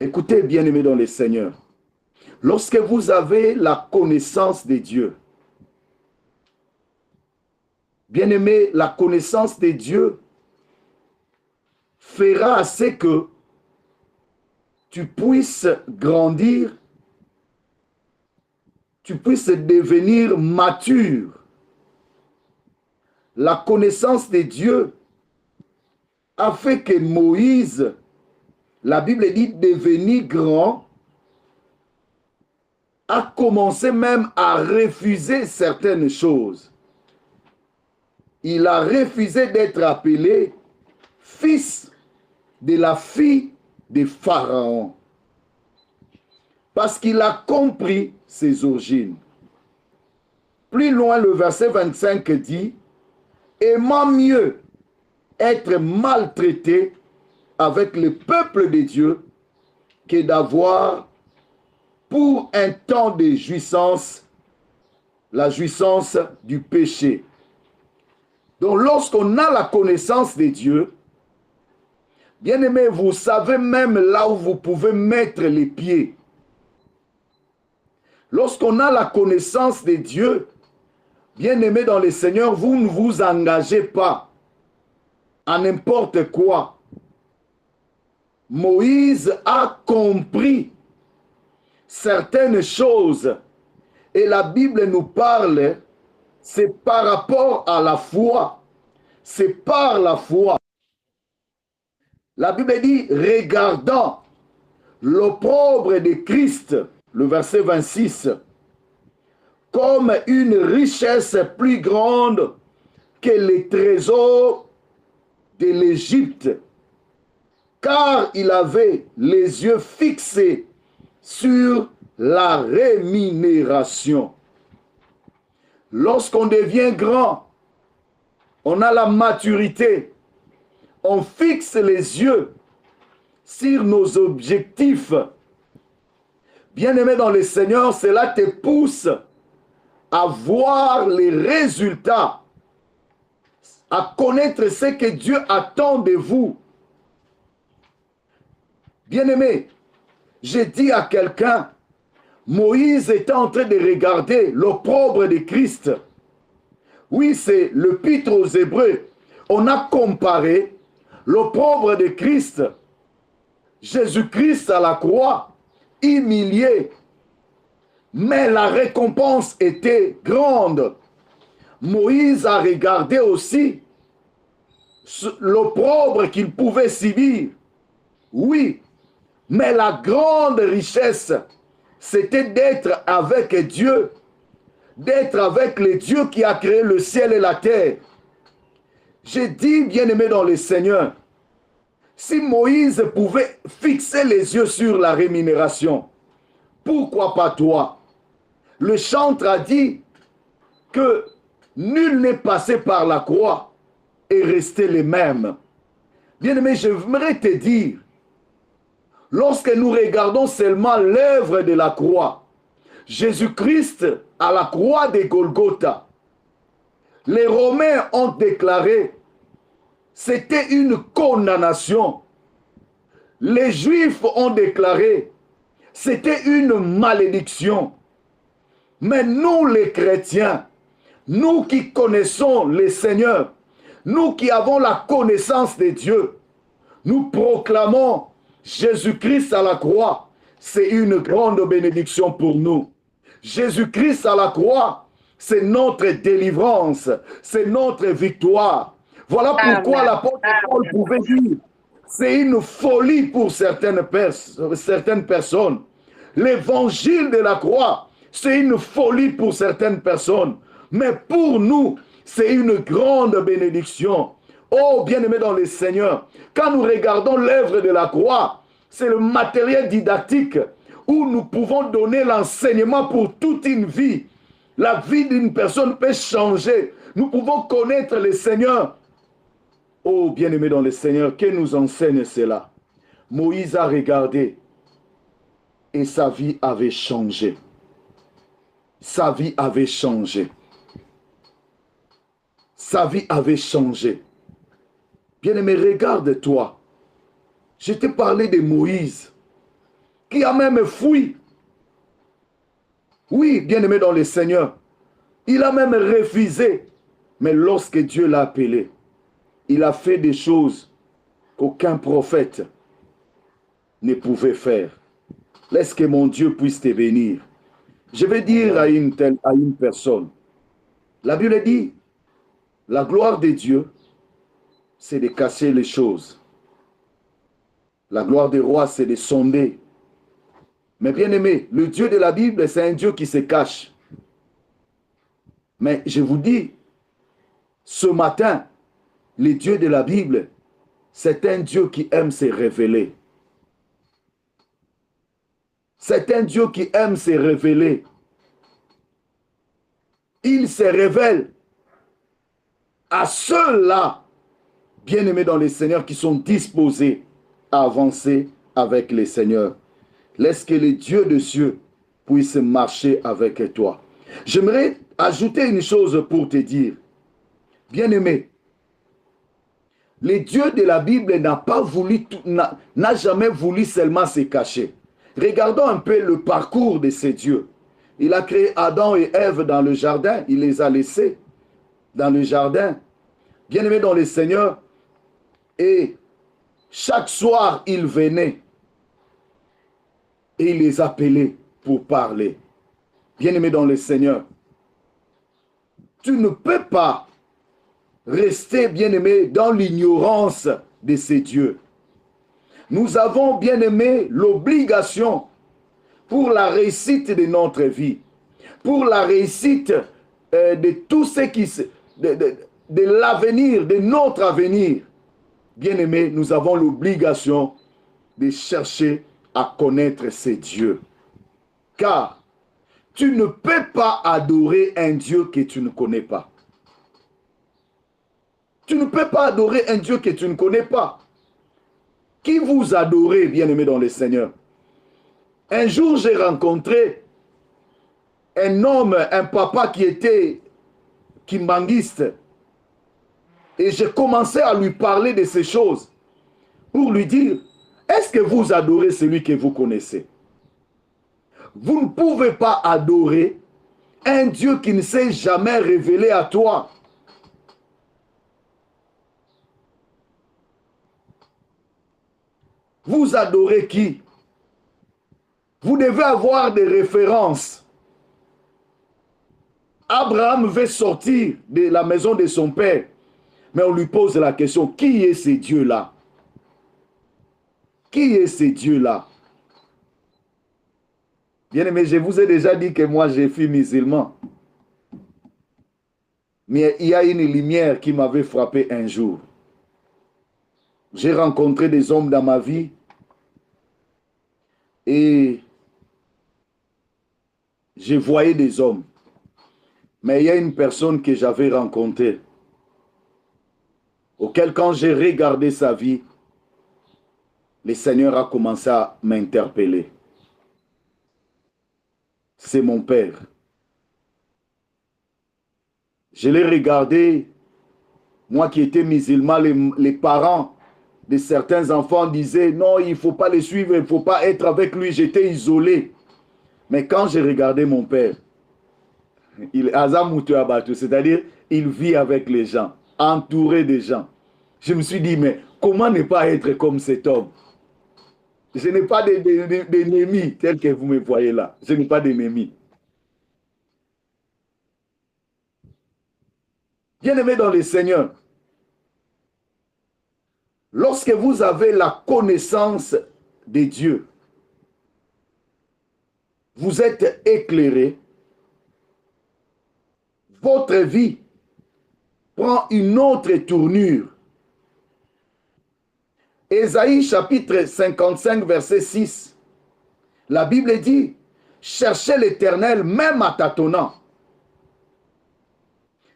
[SPEAKER 1] Écoutez, bien-aimés dans le Seigneur, lorsque vous avez la connaissance de Dieu, bien-aimé, la connaissance de Dieu fera ce que tu puisses grandir, tu puisses devenir mature. La connaissance de Dieu a fait que Moïse, la Bible dit, devenu grand, a commencé même à refuser certaines choses. Il a refusé d'être appelé fils de la fille de Pharaon. Parce qu'il a compris ses origines. Plus loin, le verset 25 dit, aimant mieux être maltraité avec le peuple de Dieu que d'avoir pour un temps de jouissance la jouissance du péché. Donc lorsqu'on a la connaissance de Dieu, bien aimé, vous savez même là où vous pouvez mettre les pieds. Lorsqu'on a la connaissance de Dieu, bien aimé dans le Seigneur, vous ne vous engagez pas à n'importe quoi. Moïse a compris certaines choses et la Bible nous parle, c'est par rapport à la foi. C'est par la foi. La Bible dit, regardant l'opprobre de Christ, le verset 26, comme une richesse plus grande que les trésors de l'Égypte, car il avait les yeux fixés sur la rémunération. Lorsqu'on devient grand, on a la maturité, on fixe les yeux sur nos objectifs. Bien-aimé dans le Seigneur, cela te pousse à voir les résultats, à connaître ce que Dieu attend de vous. Bien-aimé, j'ai dit à quelqu'un, Moïse était en train de regarder l'opprobre de Christ. Oui, c'est l'Épître aux Hébreux. On a comparé l'opprobre de Christ, Jésus-Christ à la croix, humilié, mais la récompense était grande. Moïse a regardé aussi l'opprobre qu'il pouvait subir. Oui, mais la grande richesse, c'était d'être avec Dieu, d'être avec le Dieu qui a créé le ciel et la terre. J'ai dit, bien-aimé dans le Seigneur, Si Moïse pouvait fixer les yeux sur la rémunération, pourquoi pas toi? Le chantre a dit que nul n'est passé par la croix et resté les mêmes. Bien-aimé, j'aimerais te dire, lorsque nous regardons seulement l'œuvre de la croix, Jésus-Christ à la croix de Golgotha, les Romains ont déclaré c'était une condamnation. Les Juifs ont déclaré c'était une malédiction. Mais nous les chrétiens, nous qui connaissons le Seigneur, nous qui avons la connaissance de Dieu, nous proclamons Jésus-Christ à la croix. C'est une grande bénédiction pour nous. Jésus-Christ à la croix, c'est notre délivrance, c'est notre victoire. Voilà pourquoi l'apôtre Paul pouvait dire, c'est une folie pour certaines personnes. L'évangile de la croix, c'est une folie pour certaines personnes. Mais pour nous, c'est une grande bénédiction. Oh, bien-aimés dans le Seigneur, quand nous regardons l'œuvre de la croix, c'est le matériel didactique où nous pouvons donner l'enseignement pour toute une vie. La vie d'une personne peut changer. Nous pouvons connaître le Seigneur. Oh, bien-aimés dans le Seigneur, que nous enseigne cela? Moïse a regardé et sa vie avait changé. Sa vie avait changé. Sa vie avait changé. Bien-aimé, regarde-toi. Je t'ai parlé de Moïse, qui a même fui. Oui, bien-aimé dans le Seigneur, il a même refusé. Mais lorsque Dieu l'a appelé, il a fait des choses qu'aucun prophète ne pouvait faire. Laisse que mon Dieu puisse te bénir. Je vais dire à une personne, la Bible dit, la gloire de Dieu, c'est de cacher les choses. La gloire des rois, c'est de sonder. Mais bien aimé, le Dieu de la Bible, c'est un Dieu qui se cache. Mais je vous dis, ce matin, le Dieu de la Bible, c'est un Dieu qui aime se révéler. C'est un Dieu qui aime se révéler. Il se révèle à ceux-là, bien-aimés dans le Seigneur, qui sont disposés à avancer avec le Seigneur. Laisse que le Dieu de cieux puisse marcher avec toi. J'aimerais ajouter une chose pour te dire. Bien-aimé, le Dieu de la Bible n'a jamais voulu seulement se cacher. Regardons un peu le parcours de ces dieux. Il a créé Adam et Ève dans le jardin. Il les a laissés dans le jardin. Bien-aimés dans le Seigneur. Et chaque soir, il venait. Et il les appelait pour parler. Bien-aimés dans le Seigneur. Tu ne peux pas rester, bien-aimé, dans l'ignorance de ces dieux. Nous avons, bien-aimé, l'obligation pour la réussite de notre vie, pour la réussite de tout ce qui de l'avenir, de notre avenir. Bien-aimé, nous avons l'obligation de chercher à connaître ces dieux. Car tu ne peux pas adorer un Dieu que tu ne connais pas. Tu ne peux pas adorer un Dieu que tu ne connais pas. Qui vous adorez, bien-aimé dans le Seigneur? Un jour, j'ai rencontré un homme, un papa qui était kimbanguiste. Et j'ai commencé à lui parler de ces choses pour lui dire, est-ce que vous adorez celui que vous connaissez? Vous ne pouvez pas adorer un Dieu qui ne s'est jamais révélé à toi. Vous adorez qui? Vous devez avoir des références. Abraham veut sortir de la maison de son père, mais on lui pose la question, qui est ce Dieu-là? Qui est ce Dieu-là? Bien-aimé, je vous ai déjà dit que moi, je suis musulman. Mais il y a une lumière qui m'avait frappé un jour. J'ai rencontré des hommes dans ma vie et je voyais des hommes. Mais il y a une personne que j'avais rencontrée, auquel quand j'ai regardé sa vie, le Seigneur a commencé à m'interpeller. C'est mon père. Je l'ai regardé, moi qui étais musulman, les parents de certains enfants disaient non, il ne faut pas le suivre, il ne faut pas être avec lui, j'étais isolé. Mais quand j'ai regardé mon père, c'est-à-dire il vit avec les gens, entouré des gens. Je me suis dit, mais comment ne pas être comme cet homme? Je n'ai pas d'ennemis tels que vous me voyez là. Je n'ai pas d'ennemis. Bien-aimé dans le Seigneur, lorsque vous avez la connaissance de Dieu, vous êtes éclairé, votre vie prend une autre tournure. Ésaïe chapitre 55, verset 6, la Bible dit, cherchez l'Éternel même à tâtonnant.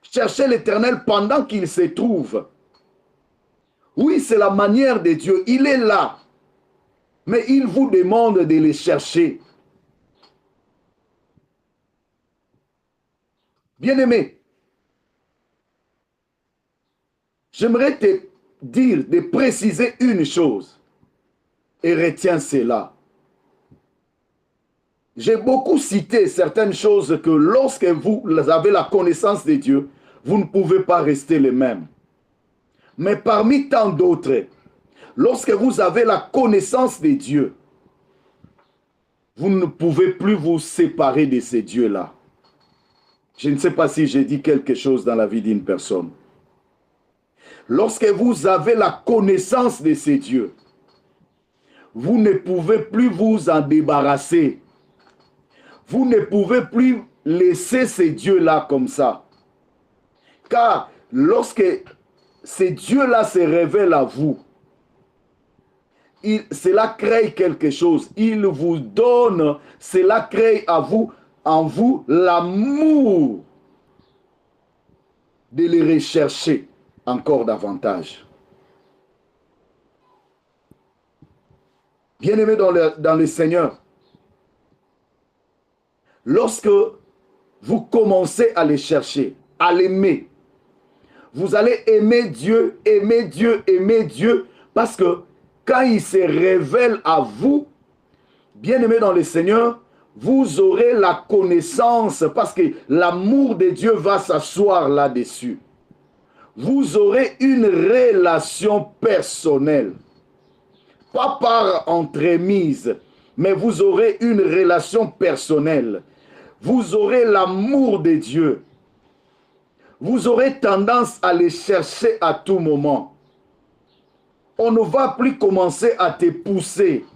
[SPEAKER 1] Cherchez l'Éternel pendant qu'il se trouve. Oui, c'est la manière de Dieu. Il est là. Mais il vous demande de les chercher. Bien-aimé, j'aimerais te dire, de préciser une chose. Et retiens cela. J'ai beaucoup cité certaines choses que lorsque vous avez la connaissance de Dieu, vous ne pouvez pas rester les mêmes. Mais parmi tant d'autres, lorsque vous avez la connaissance de Dieu, vous ne pouvez plus vous séparer de ces dieux-là. Je ne sais pas si j'ai dit quelque chose dans la vie d'une personne. Lorsque vous avez la connaissance de ces dieux, vous ne pouvez plus vous en débarrasser. Vous ne pouvez plus laisser ces dieux-là comme ça. Car lorsque ces dieux-là se révèlent à vous, cela crée quelque chose. Il vous donne, cela crée à vous, en vous l'amour de les rechercher encore davantage. Bien-aimés dans le Seigneur, lorsque vous commencez à les chercher, à l'aimer, vous allez aimer Dieu, aimer Dieu, aimer Dieu, parce que quand il se révèle à vous, bien-aimés dans le Seigneur, vous aurez la connaissance, parce que l'amour de Dieu va s'asseoir là-dessus. Vous aurez une relation personnelle, pas par entremise, mais vous aurez une relation personnelle. Vous aurez l'amour de Dieu. Vous aurez tendance à les chercher à tout moment. On ne va plus commencer à te pousser.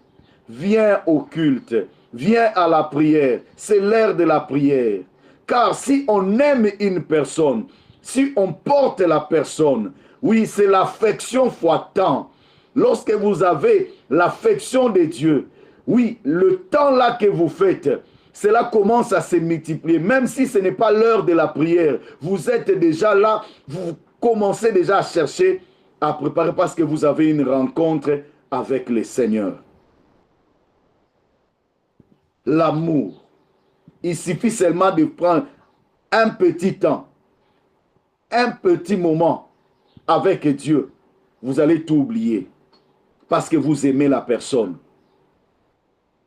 [SPEAKER 1] Viens au culte, viens à la prière. C'est l'heure de la prière. Car si on aime une personne, si on porte la personne, oui, c'est l'affection fois tant. Lorsque vous avez l'affection de Dieu, oui, le temps là que vous faites, cela commence à se multiplier. Même si ce n'est pas l'heure de la prière, vous êtes déjà là, vous commencez déjà à chercher, à préparer parce que vous avez une rencontre avec le Seigneur. L'amour. Il suffit seulement de prendre un petit temps, un petit moment avec Dieu. Vous allez tout oublier parce que vous aimez la personne.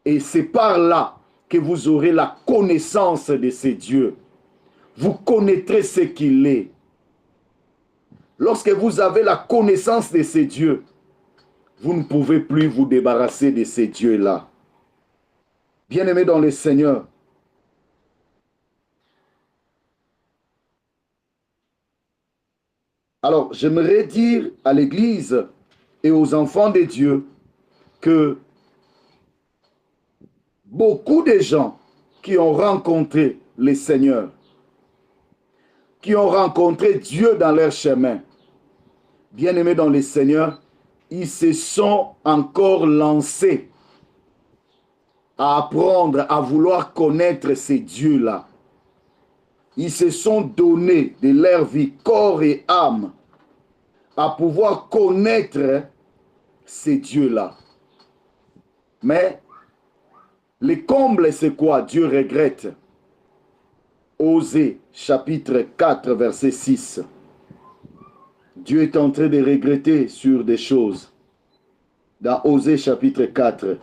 [SPEAKER 1] Et c'est par là que vous aurez la connaissance de ces dieux. Vous connaîtrez ce qu'il est. Lorsque vous avez la connaissance de ces dieux, vous ne pouvez plus vous débarrasser de ces dieux-là. Bien-aimés dans le Seigneur, alors j'aimerais dire à l'Église et aux enfants de Dieu que beaucoup de gens qui ont rencontré le Seigneur, qui ont rencontré Dieu dans leur chemin, bien-aimés dans le Seigneur, ils se sont encore lancés à apprendre, à vouloir connaître ces dieux-là. Ils se sont donnés de leur vie, corps et âme, à pouvoir connaître ces dieux-là. Mais le comble, c'est quoi? Dieu regrette. Osée, chapitre 4, verset 6. Dieu est en train de regretter sur des choses. Dans Osée, chapitre 4,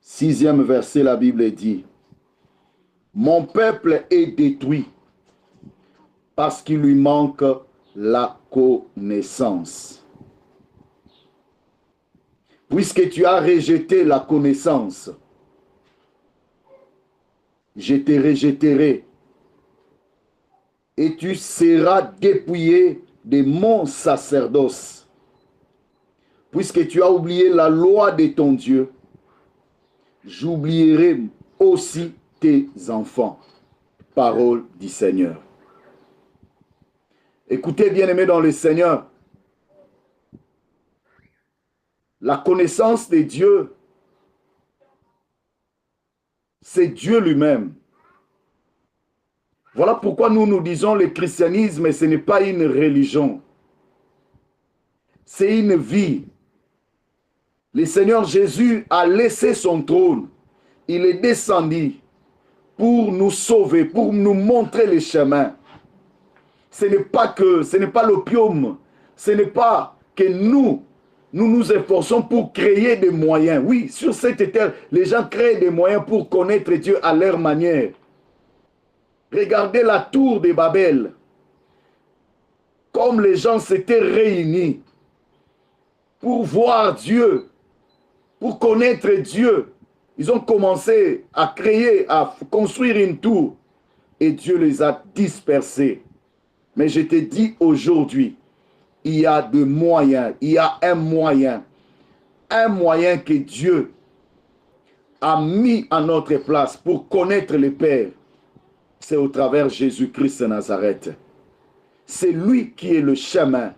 [SPEAKER 1] 6e verset, la Bible dit: mon peuple est détruit parce qu'il lui manque la connaissance. Puisque tu as rejeté la connaissance, je te rejetterai et tu seras dépouillé de mon sacerdoce. Puisque tu as oublié la loi de ton Dieu, j'oublierai aussi tes enfants. Parole du Seigneur. Écoutez, bien-aimés dans le Seigneur, la connaissance de Dieu, c'est Dieu lui-même. Voilà pourquoi nous disons le christianisme, ce n'est pas une religion. C'est une vie. Le Seigneur Jésus a laissé son trône. Il est descendu pour nous sauver, pour nous montrer le chemin. Ce n'est pas l'opium. Ce n'est pas que nous nous efforçons pour créer des moyens. Oui, sur cette terre, les gens créent des moyens pour connaître Dieu à leur manière. Regardez la tour de Babel. Comme les gens s'étaient réunis pour voir Dieu, pour connaître Dieu. Ils ont commencé à créer, à construire une tour. Et Dieu les a dispersés. Mais je te dis aujourd'hui, il y a des moyens, il y a un moyen que Dieu a mis à notre place pour connaître le Père. C'est au travers Jésus-Christ de Nazareth. C'est lui qui est le chemin,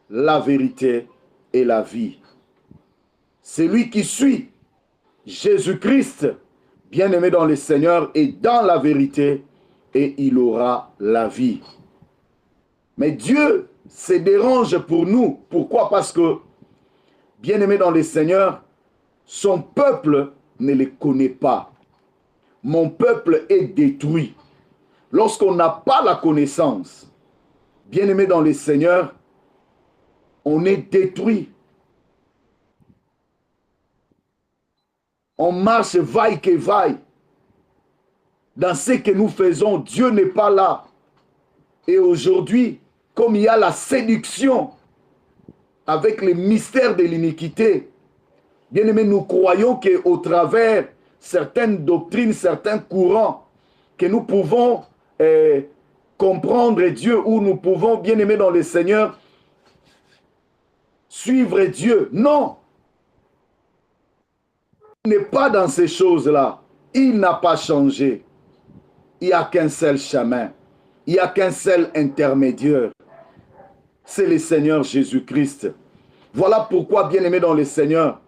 [SPEAKER 1] la vérité et la vie. C'est lui qui suit Jésus-Christ, bien-aimé dans le Seigneur, et dans la vérité, et il aura la vie. Mais Dieu se dérange pour nous. Pourquoi? Parce que, bien-aimé dans le Seigneur, son peuple ne le connaît pas. Mon peuple est détruit. Lorsqu'on n'a pas la connaissance, bien-aimé dans le Seigneur, on est détruit. On marche vaille que vaille. Dans ce que nous faisons, Dieu n'est pas là. Et aujourd'hui, comme il y a la séduction avec les mystères de l'iniquité, bien aimé, nous croyons qu'au travers certaines doctrines, certains courants, que nous pouvons comprendre Dieu, ou nous pouvons, bien aimé dans le Seigneur, suivre Dieu. Non! Il n'est pas dans ces choses-là. Il n'a pas changé. Il n'y a qu'un seul chemin. Il n'y a qu'un seul intermédiaire. C'est le Seigneur Jésus-Christ. Voilà pourquoi, bien-aimé dans le Seigneur,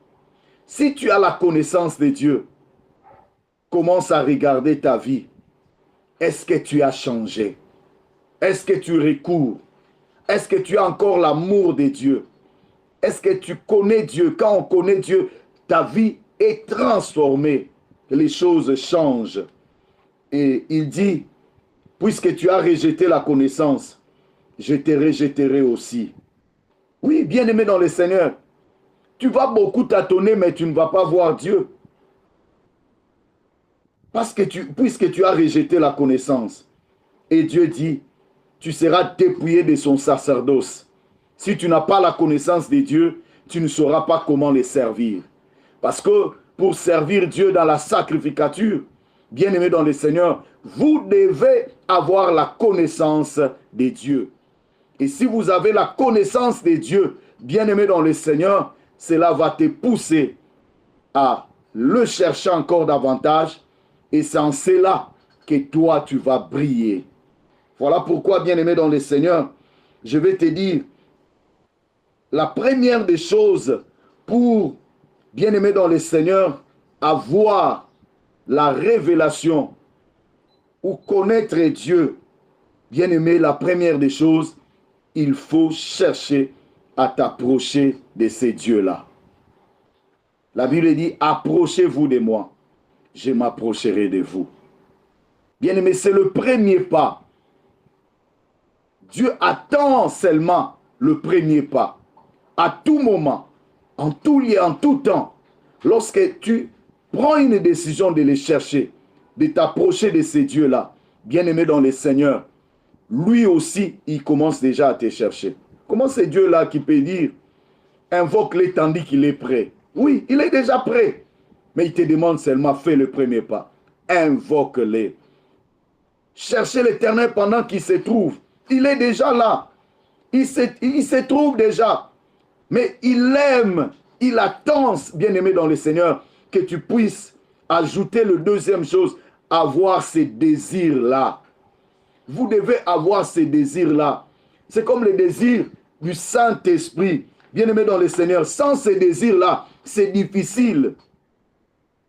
[SPEAKER 1] si tu as la connaissance de Dieu, commence à regarder ta vie. Est-ce que tu as changé? Est-ce que tu recours? Est-ce que tu as encore l'amour de Dieu? Est-ce que tu connais Dieu? Quand on connaît Dieu, ta vie est transformée. Les choses changent. Et il dit, puisque tu as rejeté la connaissance, je te rejetterai aussi. Oui, bien-aimé dans le Seigneur, tu vas beaucoup tâtonner, mais tu ne vas pas voir Dieu. Puisque tu as rejeté la connaissance. Et Dieu dit, tu seras dépouillé de son sacerdoce. Si tu n'as pas la connaissance de Dieu, tu ne sauras pas comment les servir. Parce que pour servir Dieu dans la sacrificature, bien-aimé dans le Seigneur, vous devez avoir la connaissance de Dieu. Et si vous avez la connaissance de Dieu, bien-aimé dans le Seigneur, cela va te pousser à le chercher encore davantage. Et c'est en cela que toi, tu vas briller. Voilà pourquoi, bien-aimé dans le Seigneur, je vais te dire, la première des choses pour, bien-aimé dans le Seigneur, avoir la révélation ou connaître Dieu, bien-aimé, la première des choses, il faut chercher à t'approcher de ces dieux-là. La Bible dit, approchez-vous de moi, je m'approcherai de vous. Bien-aimé, c'est le premier pas. Dieu attend seulement le premier pas. À tout moment, en tout lieu, en tout temps, lorsque tu prends une décision de les chercher, de t'approcher de ces dieux-là, bien-aimé dans le Seigneur, lui aussi, il commence déjà à te chercher. Comment c'est Dieu-là qui peut dire, invoque-les tandis qu'il est prêt? Oui, il est déjà prêt. Mais il te demande seulement, fais le premier pas. Invoque-les. Cherchez l'Éternel pendant qu'il se trouve. Il est déjà là. Il se trouve déjà. Mais il aime, il attend, bien-aimé dans le Seigneur, que tu puisses ajouter le deuxième chose, avoir ces désirs-là. Vous devez avoir ces désirs-là. C'est comme le désir du Saint-Esprit. Bien-aimé dans le Seigneur, sans ces désirs-là, c'est difficile.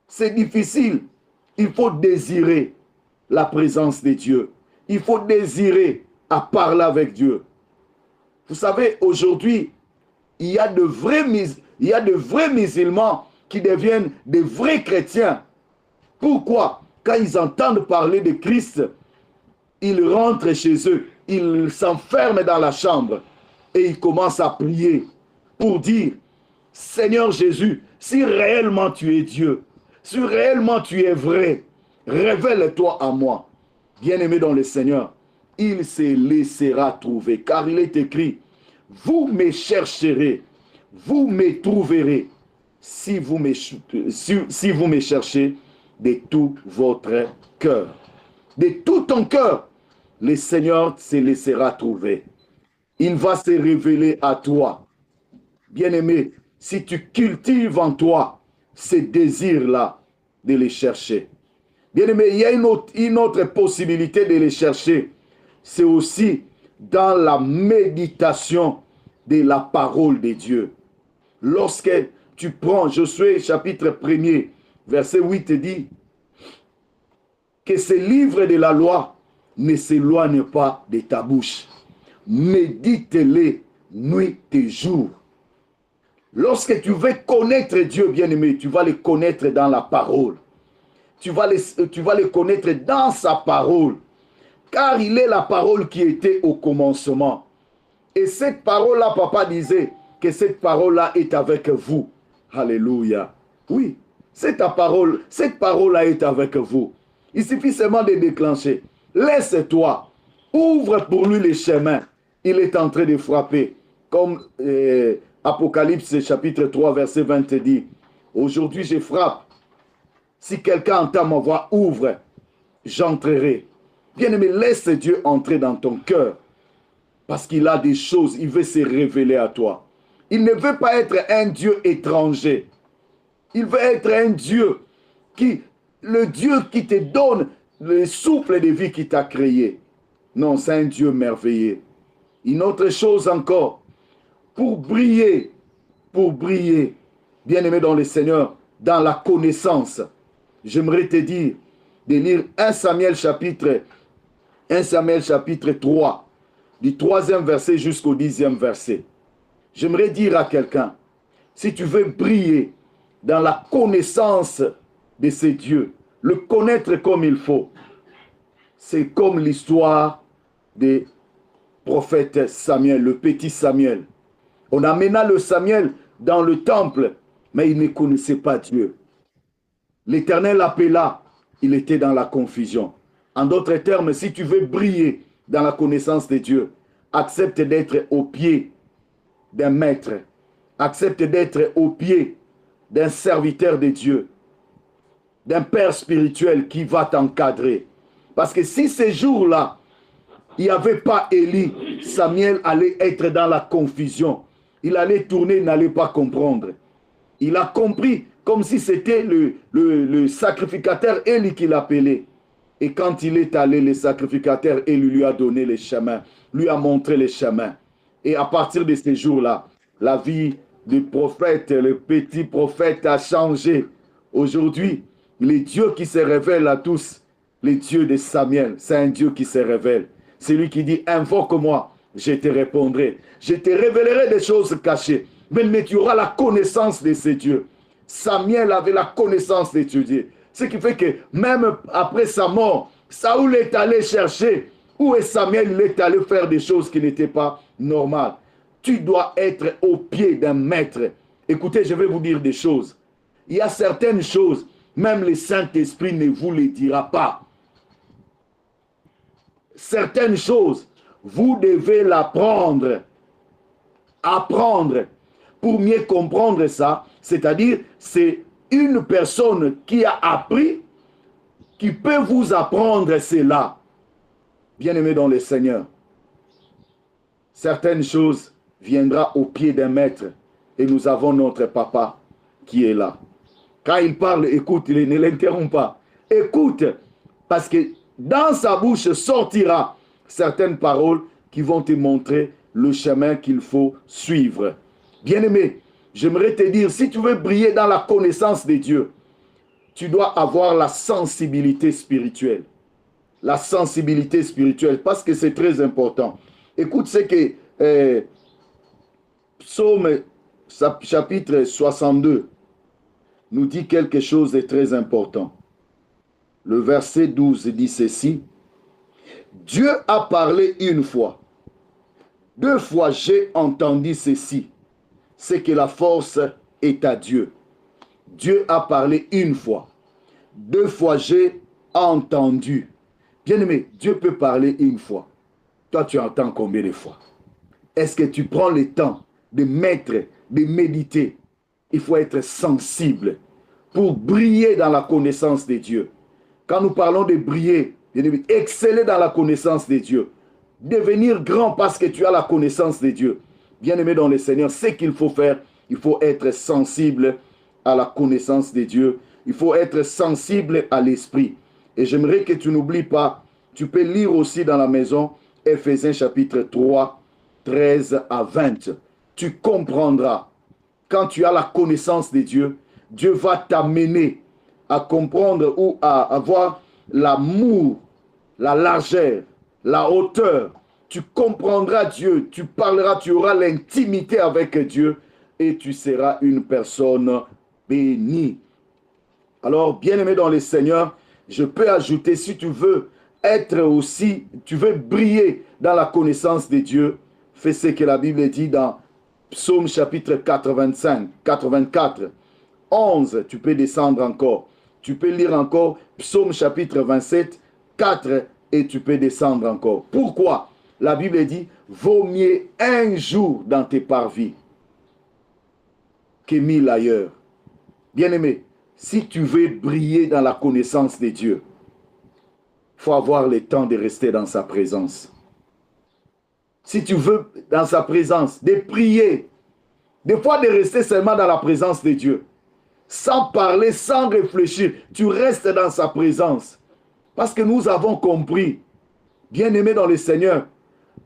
[SPEAKER 1] C'est difficile. Il faut désirer la présence de Dieu. Il faut désirer à parler avec Dieu. Vous savez, aujourd'hui, il y a de vrais musulmans qui deviennent des vrais chrétiens. Pourquoi? Quand ils entendent parler de Christ, ils rentrent chez eux, ils s'enferment dans la chambre et ils commencent à prier pour dire, Seigneur Jésus, si réellement tu es Dieu, si réellement tu es vrai, révèle-toi à moi. Bien-aimé dans le Seigneur, il se laissera trouver, car il est écrit, vous me chercherez, vous me trouverez, si vous me cherchez de tout votre cœur. De tout ton cœur, le Seigneur se laissera trouver. Il va se révéler à toi. Bien-aimé, si tu cultives en toi ces désirs-là de les chercher. Bien-aimé, il y a une autre possibilité de les chercher. C'est aussi dans la méditation de la parole de Dieu. Lorsque tu prends Josué chapitre 1er, verset 8 dit que ce livre de la loi ne s'éloigne pas de ta bouche. Médite-les nuit et jour. Lorsque tu veux connaître Dieu, bien-aimé, tu vas le connaître dans la parole. Tu vas le connaître dans sa parole. Car il est la parole qui était au commencement. Et cette parole-là, papa disait que cette parole-là est avec vous. Alléluia. Oui, cette parole-là est avec vous. Il suffit seulement de déclencher. Laisse-toi. Ouvre pour lui les chemins. Il est en train de frapper. Comme Apocalypse chapitre 3 verset 20 dit. Aujourd'hui je frappe. Si quelqu'un entend ma voix, ouvre. J'entrerai. Bien-aimé, laisse Dieu entrer dans ton cœur. Parce qu'il a des choses, il veut se révéler à toi. Il ne veut pas être un Dieu étranger. Il veut être un Dieu le Dieu qui te donne le souffle de vie qui t'a créé. Non, c'est un Dieu merveilleux. Une autre chose encore, pour briller, bien-aimé dans le Seigneur, dans la connaissance, j'aimerais te dire de lire 1 Samuel chapitre 3, du 3e verset jusqu'au 10e verset. J'aimerais dire à quelqu'un, si tu veux briller dans la connaissance de ces dieux, le connaître comme il faut, c'est comme l'histoire des prophètes Samuel, le petit Samuel. On amena le Samuel dans le temple, mais il ne connaissait pas Dieu. L'Éternel l'appela, il était dans la confusion. En d'autres termes, si tu veux briller dans la connaissance de Dieu, accepte d'être au pied d'un maître, accepte d'être au pied d'un serviteur de Dieu, d'un père spirituel qui va t'encadrer. Parce que si ces jours-là, il n'y avait pas Élie, Samuel allait être dans la confusion. Il allait tourner, il n'allait pas comprendre. Il a compris comme si c'était le sacrificateur Élie qui l'appelait. Et quand il est allé, le sacrificateur Élie lui a donné les chemins, lui a montré les chemins. Et à partir de ces jours-là, La vie du prophète, le petit prophète a changé. Aujourd'hui, le Dieu qui se révèle à tous, le Dieu de Samuel, c'est un Dieu qui se révèle. C'est lui qui dit, invoque-moi, je te répondrai. Je te révélerai des choses cachées. Mais tu auras la connaissance de ces dieux. Samuel avait la connaissance de Dieu. Ce qui fait que même après sa mort, Saoul est allé chercher où est Samuel, il est allé faire des choses qui n'étaient pas normales. Tu dois être au pied d'un maître. Écoutez, je vais vous dire des choses. Il y a certaines choses, même le Saint-Esprit ne vous les dira pas. Certaines choses, vous devez l'apprendre. Apprendre. Pour mieux comprendre ça, c'est-à-dire, c'est une personne qui a appris, qui peut vous apprendre cela. Bien-aimé dans le Seigneur, certaines choses viendront au pied d'un maître et nous avons notre papa qui est là. Quand il parle, écoute, ne l'interrompt pas. Écoute, parce que dans sa bouche sortira certaines paroles qui vont te montrer le chemin qu'il faut suivre. Bien-aimé, j'aimerais te dire, si tu veux briller dans la connaissance de Dieu, tu dois avoir la sensibilité spirituelle. La sensibilité spirituelle, parce que c'est très important. Écoute ce que Psaume chapitre 62 nous dit quelque chose de très important. Le verset 12 dit ceci. Dieu a parlé une fois. 2 fois j'ai entendu ceci. C'est que la force est à Dieu. Dieu a parlé une fois. 2 fois j'ai entendu. Bien-aimé, Dieu peut parler une fois. Toi, tu entends combien de fois? Est-ce que tu prends le temps de mettre, de méditer? Il faut être sensible pour briller dans la connaissance de Dieu. Quand nous parlons de briller, bien-aimé, exceller dans la connaissance de Dieu. Devenir grand parce que tu as la connaissance de Dieu. Bien-aimé dans le Seigneur, ce qu'il faut faire, il faut être sensible à la connaissance de Dieu. Il faut être sensible à l'esprit. Et j'aimerais que tu n'oublies pas, tu peux lire aussi dans la maison, Ephésiens chapitre 3, 13 à 20. Tu comprendras. Quand tu as la connaissance de Dieu, Dieu va t'amener à comprendre ou à avoir l'amour, la largeur, la hauteur. Tu comprendras Dieu, tu parleras, tu auras l'intimité avec Dieu et tu seras une personne bénie. Alors, bien-aimé dans le Seigneur, je peux ajouter, si tu veux être aussi, tu veux briller dans la connaissance de Dieu, fais ce que la Bible dit dans Psaume chapitre 85, 84, 11, tu peux descendre encore. Tu peux lire encore Psaume chapitre 27, 4 et tu peux descendre encore. Pourquoi? La Bible dit, vaut mieux un jour dans tes parvis que 1000 ailleurs. Bien-aimé, si tu veux briller dans la connaissance de Dieu, il faut avoir le temps de rester dans sa présence. Si tu veux dans sa présence, de prier, des fois de rester seulement dans la présence de Dieu, sans parler, sans réfléchir, tu restes dans sa présence. Parce que nous avons compris, bien-aimés dans le Seigneur,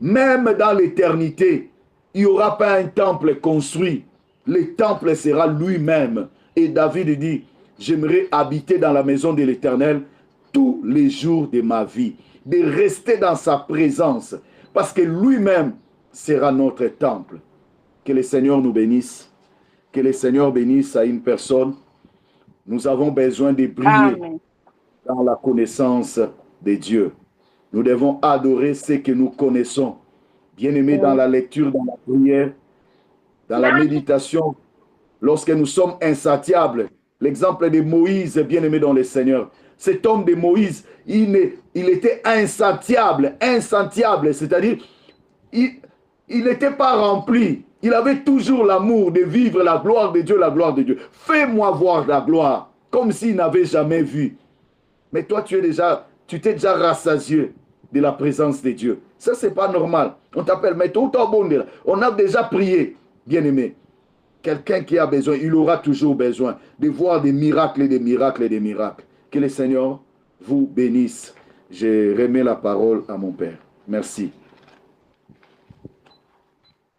[SPEAKER 1] même dans l'éternité, il n'y aura pas un temple construit. Le temple sera lui-même. Et David dit, j'aimerais habiter dans la maison de l'Éternel tous les jours de ma vie. De rester dans sa présence. Parce que lui-même sera notre temple. Que le Seigneur nous bénisse. Que le Seigneur bénisse à une personne. Nous avons besoin de briller Amen. Dans la connaissance de Dieu. Nous devons adorer ce que nous connaissons. Bien-aimés, dans la lecture, dans la prière, dans la méditation, lorsque nous sommes insatiables. L'exemple de Moïse, bien-aimé dans le Seigneur. Cet homme de Moïse, il était insatiable, c'est-à-dire, il n'était pas rempli. Il avait toujours l'amour de vivre la gloire de Dieu, la gloire de Dieu. Fais-moi voir la gloire, comme s'il n'avait jamais vu. Mais toi, tu t'es déjà rassasié de la présence de Dieu. Ça, c'est pas normal. On t'appelle, mais tout au bon, on a déjà prié, bien-aimé. Quelqu'un qui a besoin, il aura toujours besoin de voir des miracles et des miracles et des miracles. Que le Seigneur vous bénisse. Je remets la parole à mon Père. Merci.